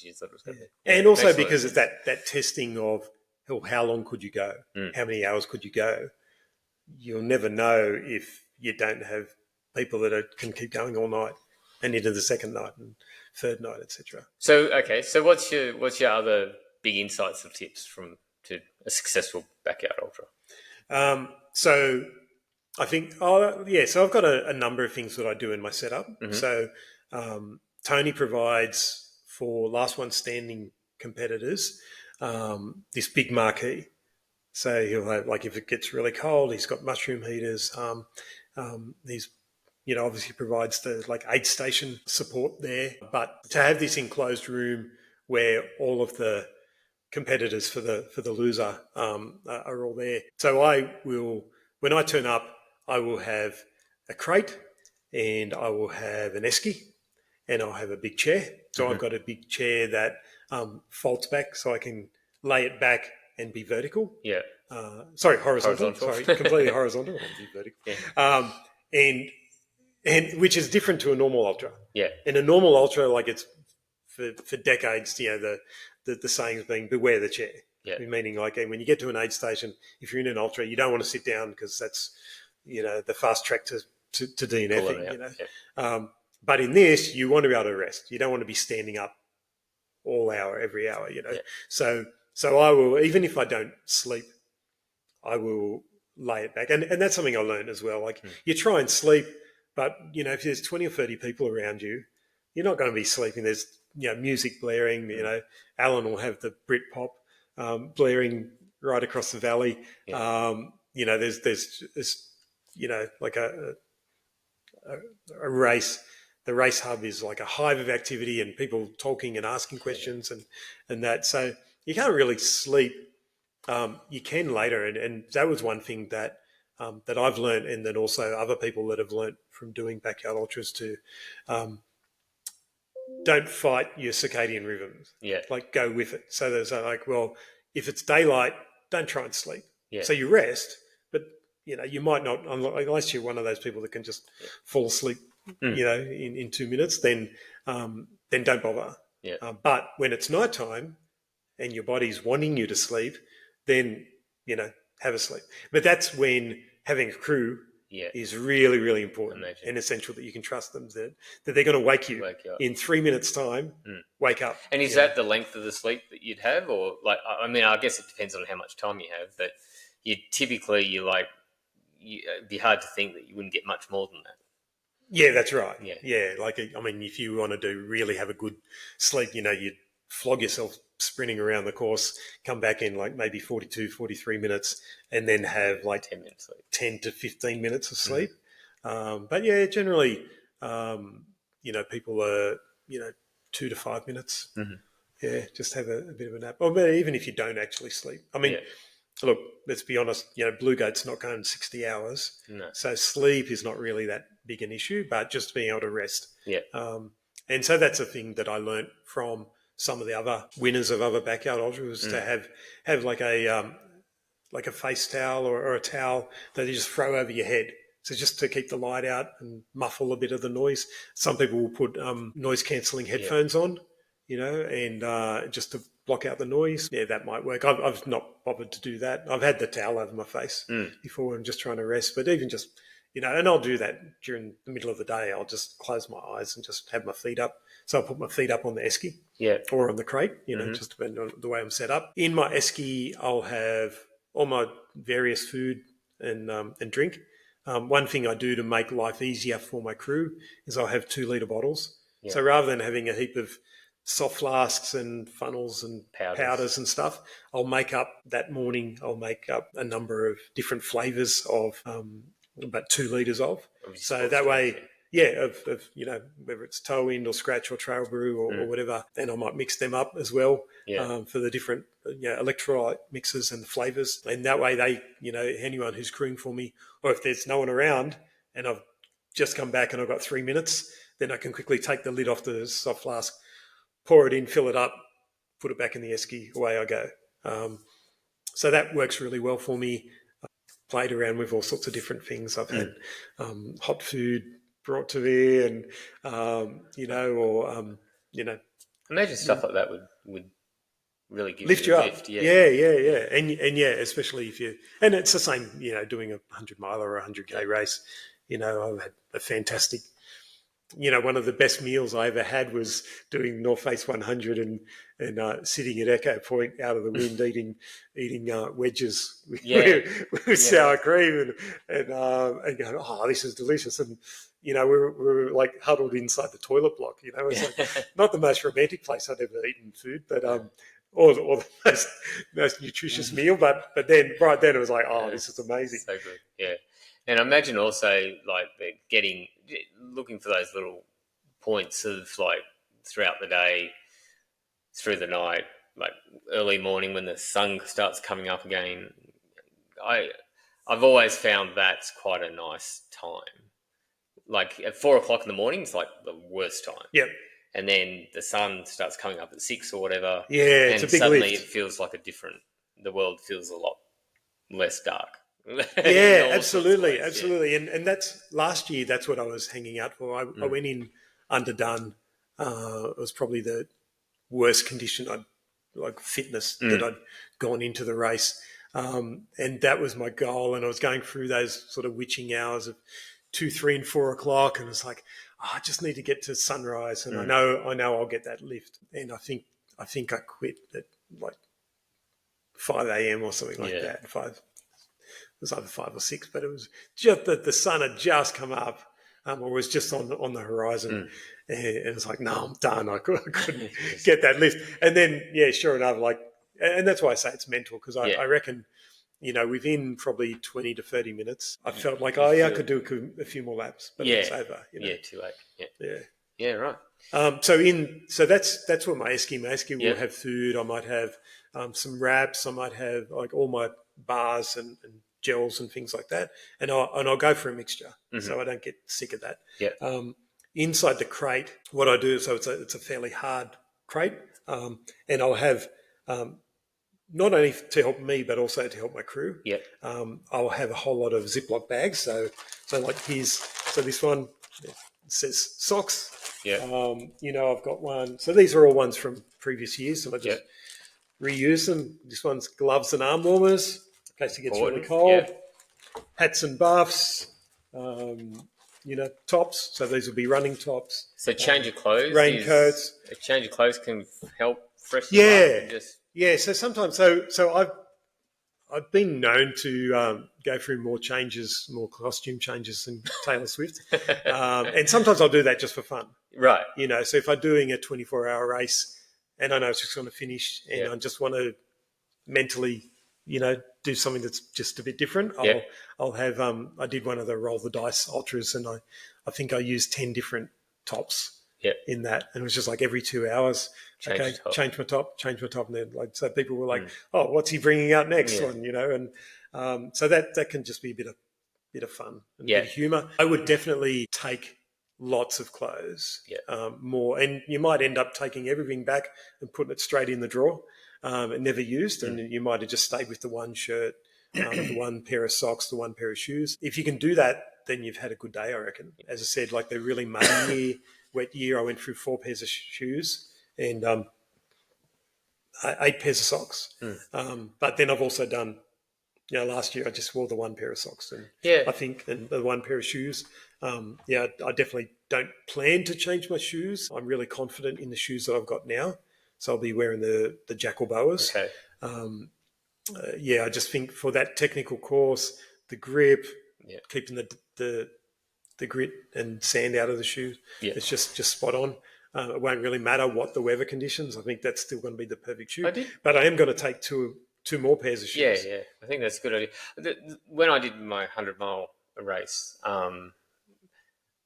you thought it was going to be. And also because it's that testing of how long could you go, how many hours could you go. You'll never know if you don't have people that can keep going all night and into the second night and third night, etc. So what's your other big insights or tips to a successful backyard ultra? So I think so I've got a number of things that I do in my setup. So Tony provides for last one standing competitors this big marquee. So he'll have, like, if it gets really cold, he's got mushroom heaters. He's, obviously provides the aid station support there. But to have this enclosed room where all of the competitors for the loser are all there. So when I turn up, I will have a crate, and I will have an esky, and I'll have a big chair. So I've got a big chair that folds back so I can lay it back and be vertical. Yeah. Horizontal. Sorry, completely horizontal and be vertical. Yeah. And which is different to a normal ultra. Yeah. In a normal ultra, like, it's for decades, the saying's been beware the chair. Yeah. Meaning, like, when you get to an aid station, if you're in an ultra, you don't want to sit down because that's the fast track to DNFing. Yeah. But in this, you want to be able to rest. You don't want to be standing up every hour. Yeah. So I will, even if I don't sleep, I will lay it back. And that's something I learned as well. Like, you try and sleep, but, if there's 20 or 30 people around you, you're not going to be sleeping. There's music blaring. Alan will have the Britpop blaring right across the valley. Yeah. There's like a race. The race hub is like a hive of activity and people talking and asking questions and that. So you can't really sleep. You can later, and that was one thing that I've learned, and then also other people that have learned from doing backyard ultras to don't fight your circadian rhythms. Yeah. Like go with it. So there's well, if it's daylight, don't try and sleep. Yeah. So you rest, but you might not, unless you're one of those people that can just fall asleep, in 2 minutes, then don't bother. Yeah. But when it's nighttime and your body's wanting you to sleep, then, have a sleep. But that's when having a crew is really, really important and essential, that you can trust them, that they're going to wake you in 3 minutes' time, wake up. And is that the length of the sleep that you'd have? Or I guess it depends on how much time you have, but it'd be hard to think that you wouldn't get much more than that. Yeah, that's right. Yeah. If you want to really have a good sleep, you'd flog yourself sprinting around the course, come back in like maybe 42, 43 minutes, and then have like 10 minutes sleep. 10 to 15 minutes of sleep. But yeah, generally, people are, 2 to 5 minutes. Yeah, just have a bit of a nap. Or even if you don't actually sleep. Look, let's be honest, Blue Goat's not going 60 hours. No. So sleep is not really that big an issue, but just being able to rest. Yeah. And so that's a thing that I learnt from some of the other winners of other backyard ultras, to have like a face towel or a towel that you just throw over your head. So just to keep the light out and muffle a bit of the noise. Some people will put noise cancelling headphones on, and just to block out the noise. Yeah, that might work. I've not bothered to do that. I've had the towel over my face before I'm just trying to rest. But even just, and I'll do that during the middle of the day. I'll just close my eyes and just have my feet up. So I'll put my feet up on the esky or on the crate, just depending on the way I'm set up. In my esky, I'll have all my various food and drink. One thing I do to make life easier for my crew is I'll have 2-litre bottles. Yeah. So rather than having a heap of soft flasks and funnels and powders and stuff, I'll make up a number of different flavours of about 2 litres of. So that way... of whether it's Toe Wind or Scratch or Trail Brew or whatever, then I might mix them up as well for the different electrolyte mixes and the flavours. And that way they, anyone who's crewing for me, or if there's no one around and I've just come back and I've got 3 minutes, then I can quickly take the lid off the soft flask, pour it in, fill it up, put it back in the esky, away I go. So that works really well for me. I've played around with all sorts of different things. I've had hot food brought to me, and imagine stuff like that would really give lift you you a up. lift. And especially if and it's the same, doing a 100-mile or a 100K race. I've had a fantastic, one of the best meals I ever had was doing North Face 100 and sitting at Echo Point out of the wind eating wedges with sour cream and going, oh, this is delicious. And we were like huddled inside the toilet block. It's like not the most romantic place I'd ever eaten food, but or the most nutritious meal. But then right then it was like, oh, this is amazing. So good, yeah. And I imagine also like looking for those little points of like throughout the day, through the night, like early morning when the sun starts coming up again. I've always found that's quite a nice time. Like at 4 o'clock in the morning is like the worst time. Yep. And then the sun starts coming up at 6 or whatever. Yeah, it's a big suddenly lift. It feels like the world feels a lot less dark. Yeah, absolutely. And that's last year. That's what I was hanging out for. I went in underdone. It was probably the worst condition fitness that I'd gone into the race, and that was my goal. And I was going through those sort of witching hours of 2, 3, and 4 o'clock, and it's like, I just need to get to sunrise, and I know I'll get that lift. And I think I quit at like 5 a.m. or something like that. 5. It was either 5 or 6, but it was just that the sun had just come up. or was just on the horizon. And it's like, no, I'm done. I couldn't get that lift. And then, sure enough, and that's why I say it's mental, because I reckon, within probably 20 to 30 minutes, I felt like, I could do a few more laps, but it's over. Yeah, too late. Yeah. Yeah, right. So that's what my esky will have food. I might have some wraps. I might have like all my bars and gels and things like that, and I'll go for a mixture, so I don't get sick of that. Yeah. Inside the crate, what I do, so it's a fairly hard crate, and I'll have not only to help me but also to help my crew. Yeah. I'll have a whole lot of Ziploc bags. So like this one says socks. Yeah. I've got one. So these are all ones from previous years, and I just reuse them. This one's gloves and arm warmers in case it gets really cold. Yeah. Hats and buffs. Tops. So these will be running tops. So change of clothes. Raincoats. A change of clothes can help freshen up. So sometimes, so I've been known to go through more costume changes than Taylor Swift, and sometimes I'll do that just for fun. Right. So if I'm doing a 24-hour race and I know it's just going to finish, and I just want to mentally, do something that's just a bit different, I'll have. I did one of the roll the dice ultras, and I think I used 10 different tops. In that, and it was just like every 2 hours. Change my top, and then so people were like, "Oh, what's he bringing out next one?" And so that can just be a bit of fun and a bit of humour. I would definitely take lots of clothes, more, and you might end up taking everything back and putting it straight in the drawer and never used, and you might have just stayed with the one shirt, the one pair of socks, the one pair of shoes. If you can do that, then you've had a good day, I reckon. As I said, like the really muddy year. Wet year, I went through 4 pairs of shoes and 8 pairs of socks. But then I've also done, last year I just wore the 1 pair of socks, and I think, and the 1 pair of shoes. I definitely don't plan to change my shoes. I'm really confident in the shoes that I've got now, so I'll be wearing the Jackal Boas. Okay. I just think for that technical course, the grip, keeping the grit and sand out of the shoes. It's just spot on. It won't really matter what the weather conditions. I think that's still going to be the perfect shoe. But I am going to take two more pairs of shoes. Yeah. I think that's a good idea. When I did my 100-mile race,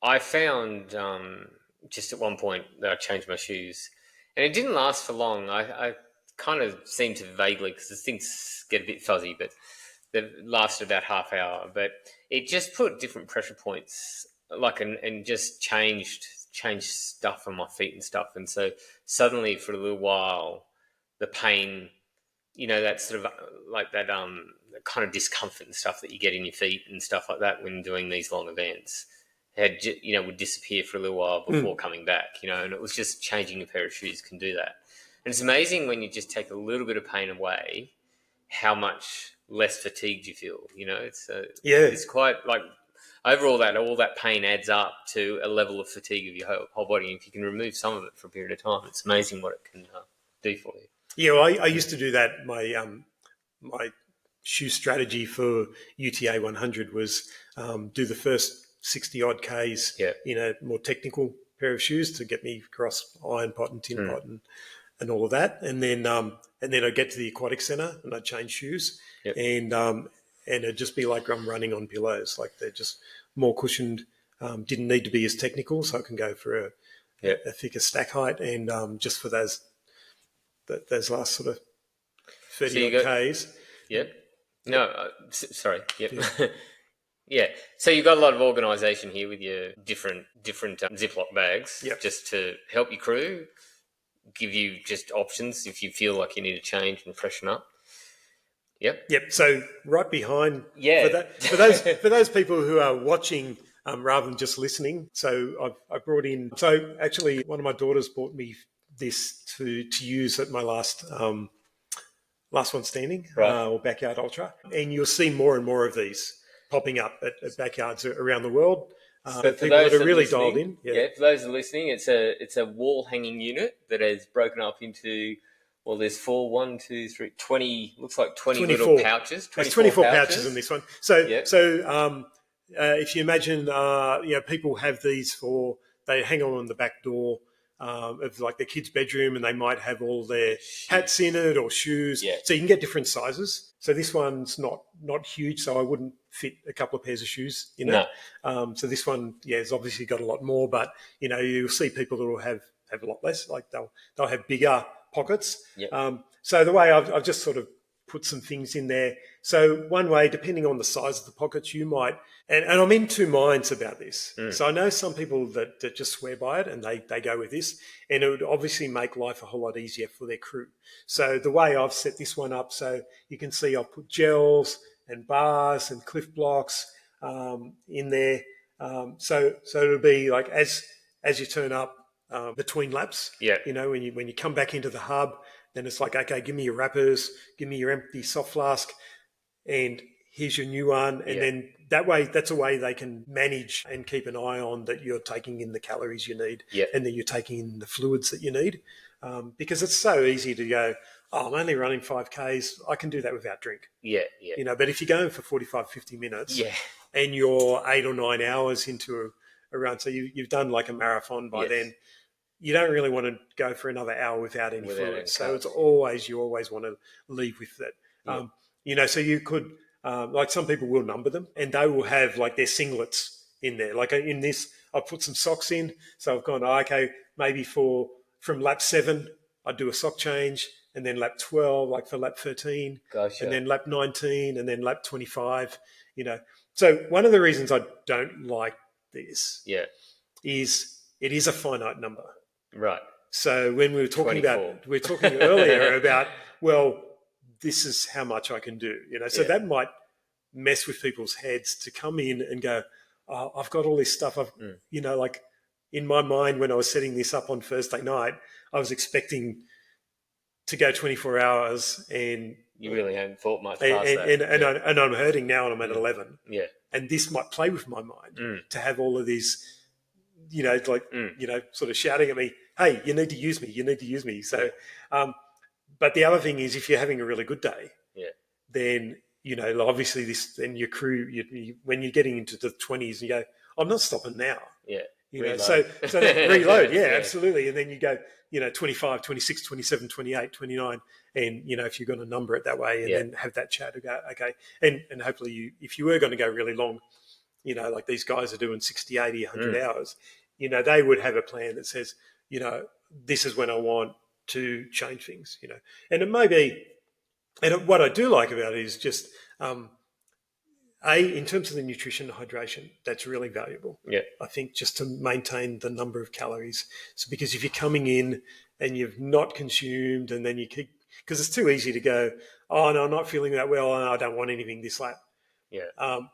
I found just at one point that I changed my shoes. And it didn't last for long. I kind of seemed to vaguely, because the things get a bit fuzzy, but that lasted about half hour, but it just put different pressure points, and just changed stuff on my feet and stuff. And so suddenly, for a little while, the pain, that sort of like that kind of discomfort and stuff that you get in your feet and stuff like that when doing these long events, would disappear for a little while before coming back. And it was just changing a pair of shoes can do that. And it's amazing when you just take a little bit of pain away, how much less fatigued you feel. It's quite like overall all that pain adds up to a level of fatigue of your whole body. And if you can remove some of it for a period of time, it's amazing what it can do for you. Yeah, well, I used to do that. My shoe strategy for UTA 100 was do the first 60 odd Ks in a more technical pair of shoes to get me across iron pot and tin pot and all of that, and then I'd get to the aquatic centre and I'd change shoes, and it'd just be like I'm running on pillows, like they're just more cushioned. Didn't need to be as technical, so I can go for a thicker stack height, and just for those last sort of 30 odd Ks. Yep. No, sorry. Yep. Yeah. So you've got a lot of organisation here with your different Ziploc bags, just to help your crew, give you just options if you feel like you need to change and freshen up. Yep. So right behind, for those people who are watching rather than just listening. So I brought in. So actually, one of my daughters bought me this to use at my last one standing, or backyard ultra, and you'll see more and more of these popping up at backyards around the world. So people that are really dialed in. For those that are listening, it's a wall hanging unit that is broken up into, well, there's 20, looks like 20 little pouches. 24 pouches in this one. So if you imagine, people have these they hang on the back door of like their kid's bedroom, and they might have all their hats in it or shoes. Yeah. So you can get different sizes. So this one's not huge, so I wouldn't fit a couple of pairs of shoes in it. So this one, has obviously got a lot more, but you'll see people that will have a lot less. Like they'll have bigger pockets. Yep. So the way I've just sort of put some things in there. So one way, depending on the size of the pockets, you might, and I'm in two minds about this. So I know some people that just swear by it and they go with this, and it would obviously make life a whole lot easier for their crew. So the way I've set this one up, so you can see I've put gels and bars and Cliff Blocks in there. So it'll be like as you turn up between laps, when you come back into the hub, then it's like, okay, give me your wrappers, give me your empty soft flask, and here's your new one. And then that's a way they can manage and keep an eye on that you're taking in the calories you need, and that you're taking in the fluids that you need. Because it's so easy to go, I'm only running 5Ks, I can do that without drink. But if you're going for 45, 50 minutes and you're 8 or 9 hours into a run, so you've done like a marathon by then, you don't really want to go for another hour without any fluid. So it's you always want to leave with that. So you could, like some people will number them, and they will have like their singlets in there. Like in this, I've put some socks in. So I've gone, okay, maybe from lap 7, I'd do a sock change, and then lap 12, like for lap 13, and then lap 19, and then lap 25, So one of the reasons I don't like this is it is a finite number. Right. So when we were talking earlier about, well, this is how much I can do, so that might mess with people's heads to come in and go, oh, I've got all this stuff. Like in my mind, when I was setting this up on Thursday night, I was expecting to go 24 hours, and you really hadn't thought much past that. And I'm hurting now, and I'm at 11. Yeah. And this might play with my mind to have all of these, sort of shouting at me, hey, you need to use me, you need to use me. So, but the other thing is, if you're having a really good day, then, obviously then your crew, when you're getting into the 20s, you go, I'm not stopping now. So then reload. Absolutely. And then you go, 25, 26, 27, 28, 29. And, if you're going to number it that way, and then have that chat about, okay. And hopefully if you were going to go really long, like these guys are doing 60, 80, 100 hours, they would have a plan that says, this is when I want to change things, And it may be, and what I do like about it is just, in terms of the nutrition and hydration, that's really valuable. I think just to maintain the number of calories. So because if you're coming in and you've not consumed, and then you keep, because it's too easy to go, oh no, I'm not feeling that well, and I don't want anything this lap.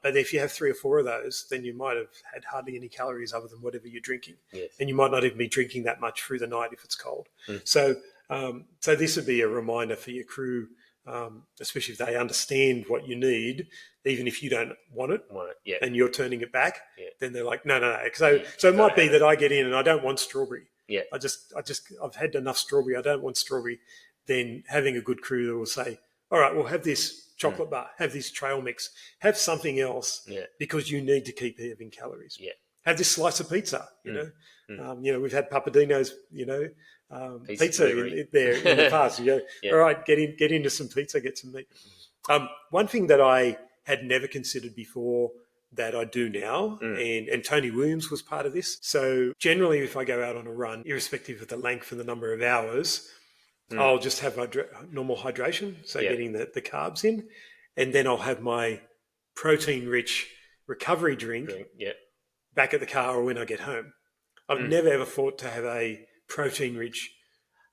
But if you have 3 or 4 of those, then you might have had hardly any calories other than whatever you're drinking. And you might not even be drinking that much through the night if it's cold. So this would be a reminder for your crew, especially if they understand what you need, even if you don't want it, and you're turning it back, then they're like, no. So it might be that I get in and I don't want strawberry. I've had enough strawberry. I don't want strawberry. Then having a good crew that will say, all right, we'll have this chocolate bar, have this trail mix, have something else, because you need to keep having calories. Have this slice of pizza, we've had Papadino's, pizza there in the past. You go, all right, get into some pizza, get some meat. One thing that I had never considered before that I do now, and Tony Williams was part of this. So generally, if I go out on a run, irrespective of the length and the number of hours, I'll just have normal hydration, so getting the carbs in, and then I'll have my protein-rich recovery drink back at the car or when I get home. I've never ever thought to have a protein-rich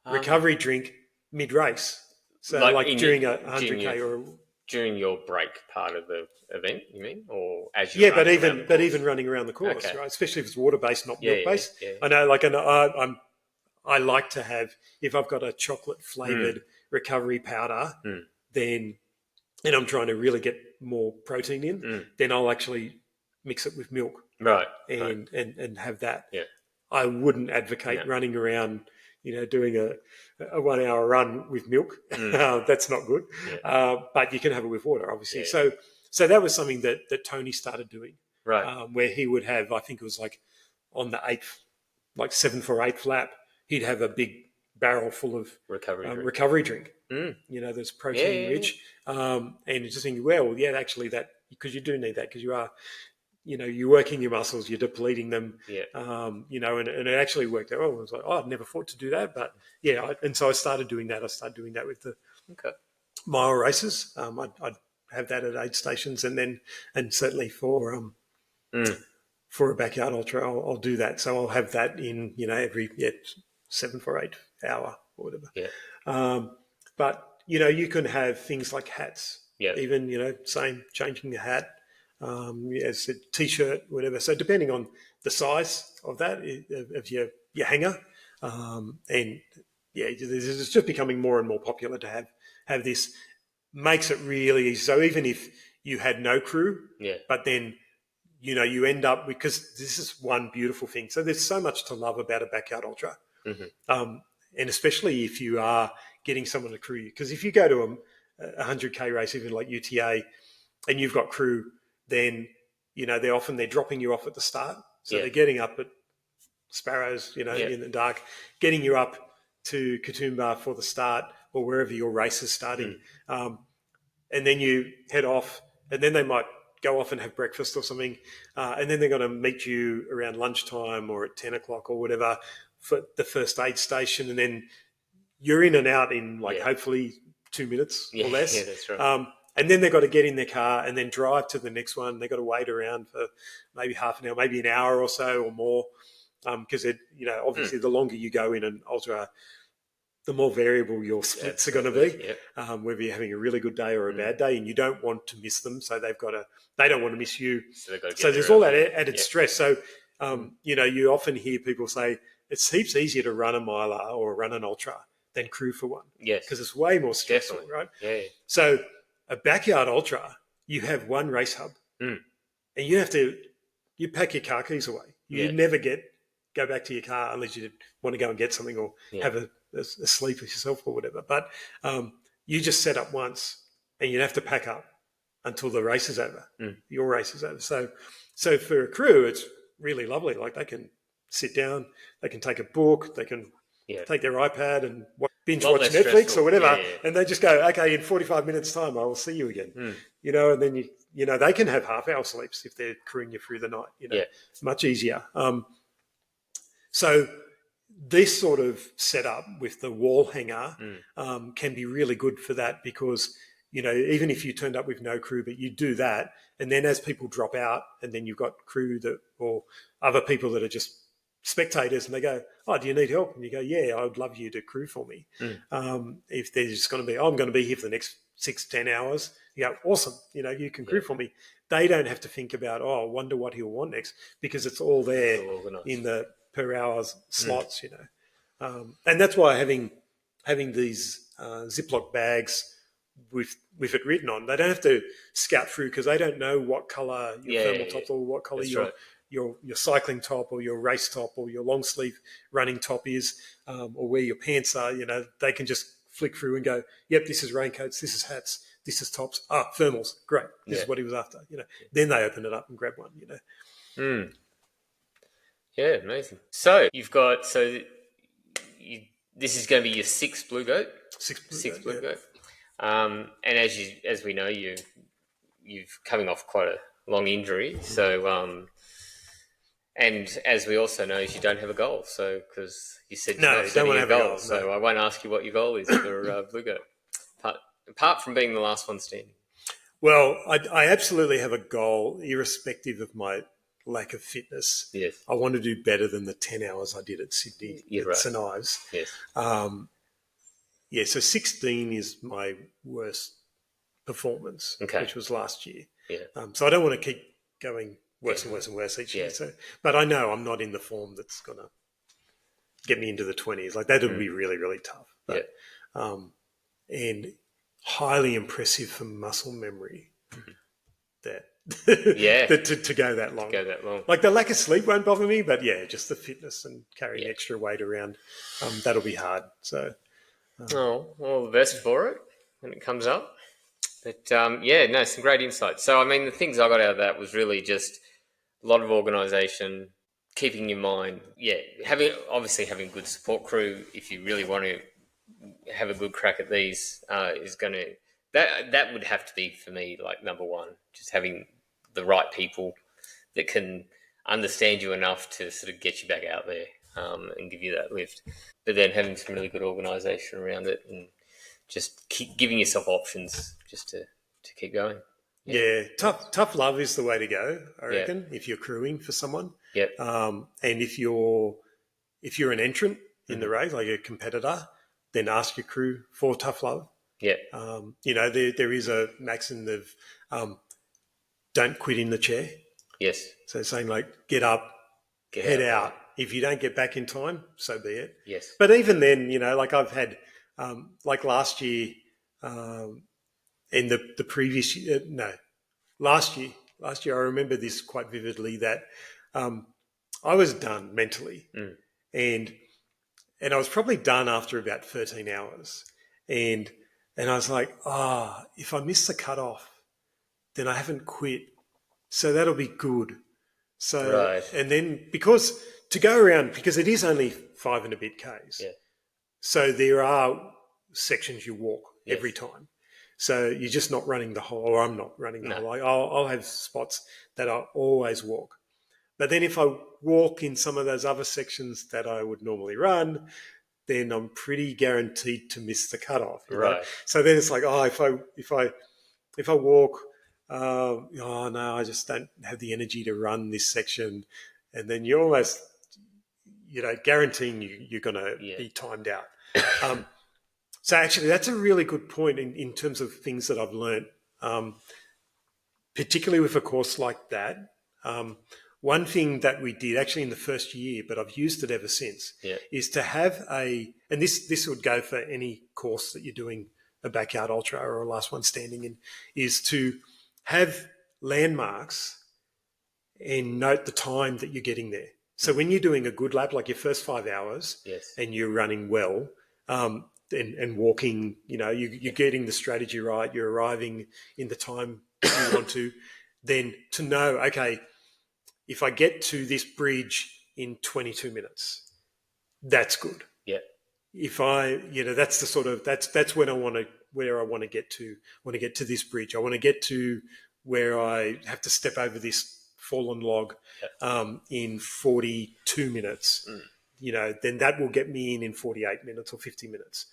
recovery drink mid-race, so like during a 100K or during your break part of the event, you mean, or as you but even running around the course, right? Especially if it's water-based, not milk-based. I know, I like to have, if I've got a chocolate flavoured recovery powder, then, and I'm trying to really get more protein in, then I'll actually mix it with milk, and have that. I wouldn't advocate running around, doing a 1 hour run with milk. That's not good. But you can have it with water, obviously. So that was something that Tony started doing. right? Where he would have, I think it was like on the 8th, like 7th or 8th lap, he'd have a big barrel full of recovery drink. That's protein rich. And just thinking, well, yeah, actually because you do need that because you are, you're working your muscles, you're depleting them. Yeah. And it actually worked out well. I was like, I'd never thought to do that, but yeah. And so I started doing that. I started doing that with the mile races. I'd have that at aid stations, and certainly for a backyard ultra, I'll do that. So I'll have that in every 7 for 8 hour or whatever. Yeah. But you can have things like hats. Yeah. Even changing the hat, as a t-shirt, whatever. So depending on the size of that of your hanger, it's just becoming more and more popular to have this. Makes it really easy. So even if you had no crew, but then you end up, because this is one beautiful thing. So there's so much to love about a backyard ultra, and especially if you are getting someone to crew you. Because if you go to a 100K race, even like UTA, and you've got crew, then they're dropping you off at the start. So they're getting up at Sparrows, in the dark, getting you up to Katoomba for the start or wherever your race is starting. And then you head off, and then they might go off and have breakfast or something. And then they're going to meet you around lunchtime or at 10 o'clock or whatever for the first aid station. And then you're in and out in hopefully 2 minutes or less. Yeah, that's right. And then they've got to get in their car and then drive to the next one. They've got to wait around for maybe half an hour, maybe an hour or so or more. Because obviously the longer you go in an ultra, the more variable your splits are going to be, whether you're having a really good day or a bad day, and you don't want to miss them. So they don't want to miss you. So there's all that added stress. So, you often hear people say it's heaps easier to run a miler or run an ultra than crew for one. Yes. Because it's way more stressful, right? Yeah. So a backyard ultra, you have one race hub and you pack your car keys away. You never go back to your car unless you want to go and get something or have a sleep with yourself or whatever. But you just set up once and you have to pack up until the race is over. Your race is over. So for a crew, it's really lovely. Like they can sit down, they can take a book, they can take their iPad and binge watch Netflix stressful. Or whatever, and they just go, okay, in 45 minutes time, I will see you again. And then they can have half-hour sleeps if they're crewing you through the night. It's much easier. So this sort of setup with the wall hanger can be really good for that because, even if you turned up with no crew, but you do that, and then as people drop out and then you've got crew or other people that are just spectators and they go, oh, do you need help? And you go, yeah, I would love you to crew for me. If they're just going to be, I'm going to be here for the next 6-10 hours, you go, awesome, you can crew for me. They don't have to think about, I wonder what he'll want next because it's all there in the per hours slots, and that's why having these Ziploc bags with it written on, they don't have to scout through because they don't know what colour your thermal top or what colour your cycling top or your race top or your long sleeve running top is, or where your pants are. They can just flick through and go, yep, this is raincoats, this is hats, this is tops. Thermals, great. This is what he was after. Then they open it up and grab one. Yeah, amazing. So you've got this is going to be your sixth Blue Goat. Sixth Blue Goat. And as we know, you've coming off quite a long injury. So and as we also know, you don't have a goal. So because you said don't want to have a goal. So I won't ask you what your goal is for Blue Goat, apart from being the last one standing. Well, I absolutely have a goal, irrespective of my lack of fitness. Yes. I want to do better than the 10 hours I did at Sydney at St Ives. Yes. So 16 is my worst performance, which was last year. Yeah. So I don't want to keep going worse and worse and worse each year. So, but I know I'm not in the form that's going to get me into the 20s. Like that would be really, really tough. But, and highly impressive for muscle memory that to go that long. Like the lack of sleep won't bother me, but just the fitness and carrying extra weight around, that'll be hard. So, all the best for it when it comes up. But some great insights. So I mean, the things I got out of that was really just a lot of organisation, keeping your mind, having a good support crew if you really want to have a good crack at these is going to that would have to be for me like number one. Just having the right people that can understand you enough to sort of get you back out there and give you that lift. But then having some really good organisation around it and just keep giving yourself options just to keep going. Yeah, tough love is the way to go, I reckon, if you're crewing for someone. Yep. And if you're an entrant in the race, like a competitor, then ask your crew for tough love. Yeah. There is a maxim of don't quit in the chair. Yes. So saying like get up, head out. If you don't get back in time, so be it. Yes. But even then, like I've had like last year and the previous year, last year I remember this quite vividly that I was done mentally and I was probably done after about 13 hours and I was like, if I miss the cutoff, then I haven't quit. So that'll be good. So, and then because to go around, because it is only 5 and a bit Ks. Yeah. So there are sections you walk every time. So you're just not running the whole, or I'm not running the whole. Like I'll have spots that I always walk. But then if I walk in some of those other sections that I would normally run, then I'm pretty guaranteed to miss the cutoff. Right. So then it's like, if I walk, I just don't have the energy to run this section. And then you're almost, guaranteeing you're going to be timed out. So actually, that's a really good point in terms of things that I've learned, particularly with a course like that. One thing that we did actually in the first year, but I've used it ever since, is to have and this would go for any course that you're doing a backyard ultra or a last one standing in, is to have landmarks and note the time that you're getting there. So when you're doing a good lap, like your first 5 hours, and you're running well, and walking, you're getting the strategy right, you're arriving in the time you want to, then to know, okay, if I get to this bridge in 22 minutes, that's good. Yeah. If I, that's the sort of, that's when where I want to get to, this bridge. I want to get to where I have to step over this fallen log in 42 minutes. Then that will get me in 48 minutes or 50 minutes.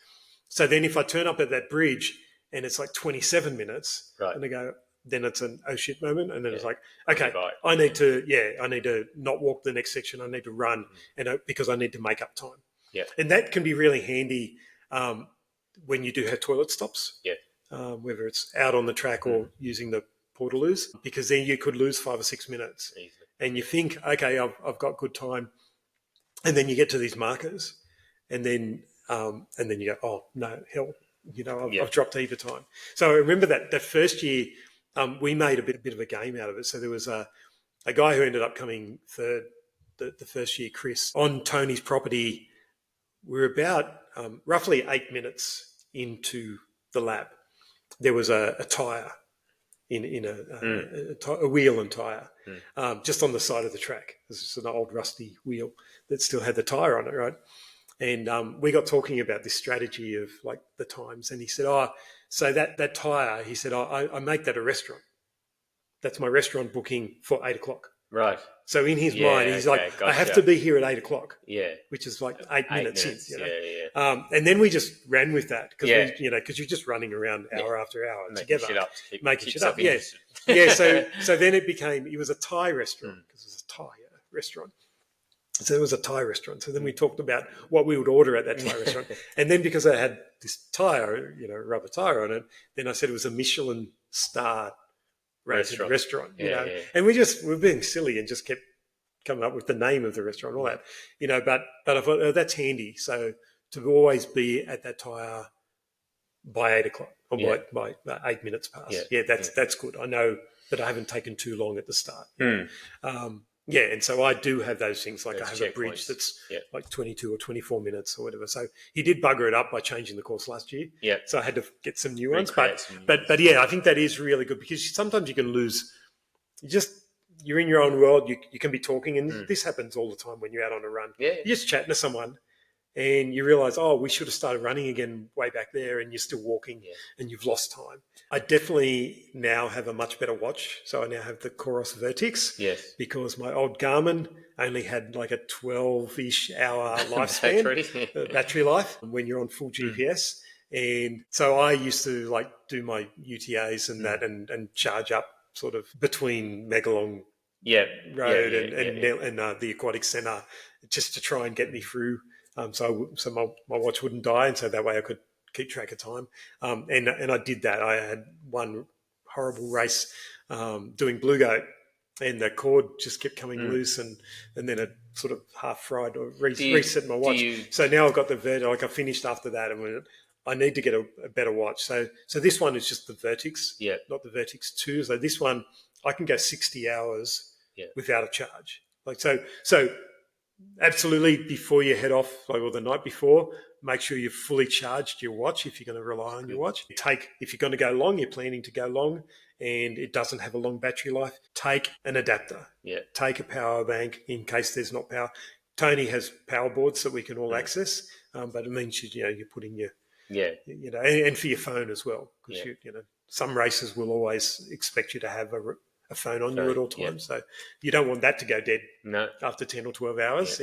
So then if I turn up at that bridge and it's like 27 minutes, and I go, then it's an oh shit moment. And then it's like, okay, I need to not walk the next section. I need to run because I need to make up time. Yeah. And that can be really handy when you do have toilet stops. Yeah. Whether it's out on the track or using the portaloos, because then you could lose 5 or 6 minutes. Easy. And you think, okay, I've got good time. And then you get to these markers and then you go, oh no, hell, I've dropped a heap of time. So I remember that first year, we made a bit of a game out of it. So there was a guy who ended up coming third the first year, Chris, on Tony's property. We're about roughly 8 minutes into the lap. There was a tyre in a wheel and tyre just on the side of the track. This is an old rusty wheel that still had the tyre on it, right? And we got talking about this strategy of like the times. And he said, so that tyre, he said, I make that a restaurant. That's my restaurant booking for 8 o'clock. Right. So in his mind, he's like, gotcha. I have to be here at 8 o'clock. Yeah. Which is like 8 minutes in. Yeah. And then we just ran with that because because you're just running around hour after hour together, making shit up. Yeah. So then it was a Thai restaurant because it was a Thai restaurant. So it was a Thai restaurant. So then we talked about what we would order at that Thai restaurant. And then because I had this tyre, rubber tyre on it, then I said it was a Michelin star rated restaurant. And we're being silly and just kept coming up with the name of the restaurant and all that. But I thought, that's handy. So to always be at that tyre by 8 o'clock or by 8 minutes past. That's good. I know that I haven't taken too long at the start. And so I do have those things. Like I have a bridge that's like 22 or 24 minutes or whatever. So he did bugger it up by changing the course last year. Yeah. So I had to get some new ones. But I think that is really good because sometimes you can lose. you're in your own world. You can be talking, and this happens all the time when you're out on a run. Yeah. You're just chatting to someone, and you realise, oh, we should have started running again way back there, and you're still walking, and you've lost time. I definitely now have a much better watch. So I now have the Coros Vertix. Yes. Because my old Garmin only had like a 12-ish hour lifespan, battery life, when you're on full GPS. And so I used to like do my UTAs and that and charge up sort of between Megalong Road and the Aquatic Centre just to try and get me through. So my watch wouldn't die, and so that way I could keep track of time. And I did that. I had one horrible race doing Blue Goat, and the cord just kept coming loose, and then it sort of half fried or reset my watch. So now I've got the Vertix. Like I finished after that, and went, I need to get a better watch. So this one is just the Vertix, not the Vertix 2. So this one I can go 60 hours without a charge. Like so absolutely, before you head off, like, or the night before, make sure you've fully charged your watch if you're going to rely on your watch. If you're going to go long, you're planning to go long, and it doesn't have a long battery life, take an adapter. Take a power bank in case there's not power. Tony has power boards that we can all access, but it means you're putting your and for your phone as well, because some races will always expect you to have a phone on you at all times. So you don't want that to go dead after 10 or 12 hours,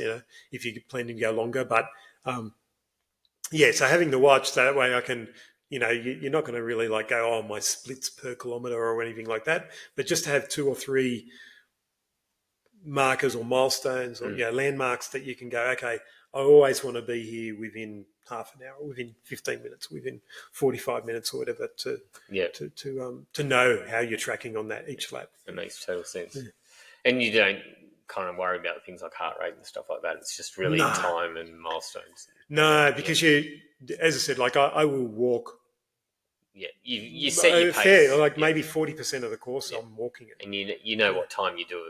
if you're planning to go longer. But, so having the watch, so that way I can, you're not going to really like go, oh, my splits per kilometre or anything like that. But just to have 2 or 3 markers or milestones or landmarks that you can go, okay, I always want to be here within half an hour, within 15 minutes, within 45 minutes or whatever to know how you're tracking on that each lap. It makes total sense. And you don't kind of worry about things like heart rate and stuff like that. It's just really time and milestones. No, because as I said, like I will walk. Yeah, you set your pace. Like maybe 40% of the course I'm walking it. And you know what time you do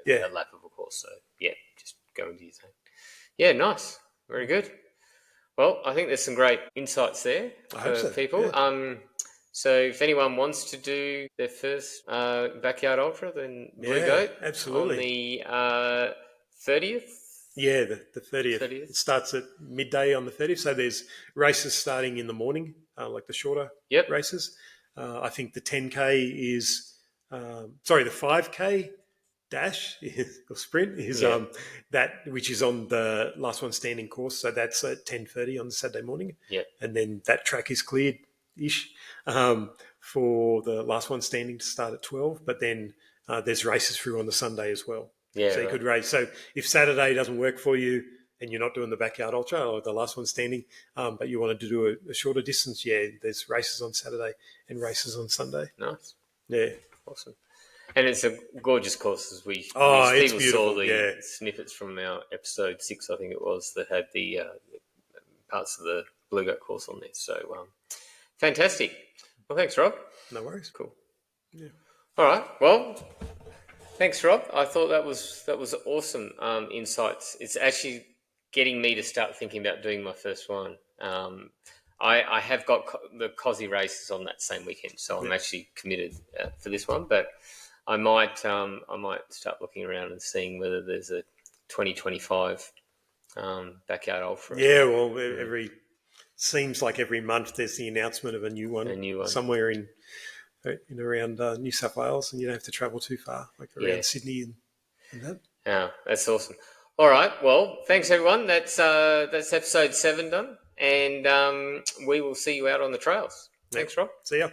a lap of a course. So, just go and do your thing. Yeah, nice. Very good. Well, I think there's some great insights there for people. Yeah. So if anyone wants to do their first backyard ultra, then Blue Goat. Absolutely. On the 30th? Yeah, the 30th. It starts at midday on the 30th. So there's races starting in the morning, like the shorter races. I think the 10K is, the 5K dash or sprint is that which is on the last one standing course. So that's at 10:30 on the Saturday morning. Yeah. And then that track is cleared-ish for the last one standing to start at 12. But then there's races through on the Sunday as well. Yeah. So you could race. So if Saturday doesn't work for you and you're not doing the backyard ultra or the last one standing, but you wanted to do a shorter distance, there's races on Saturday and races on Sunday. Nice. Yeah. Awesome. And it's a gorgeous course, as we it's people beautiful. Saw the snippets from our episode 6, I think it was, that had the parts of the Blue Goat course on there. So fantastic. Well, thanks, Rob. No worries. Cool. Yeah. All right. Well, thanks, Rob. I thought that was awesome insights. It's actually getting me to start thinking about doing my first one. I have got the COSI races on that same weekend, so I'm actually committed for this one, but I might start looking around and seeing whether there's a 2025 backyard ultra. Yeah, well, seems like every month there's the announcement of a new one somewhere in around New South Wales, and you don't have to travel too far, like around Sydney and that. Yeah, that's awesome. All right, well, thanks everyone. That's episode 7 done, and we will see you out on the trails. Thanks, Rob. See ya.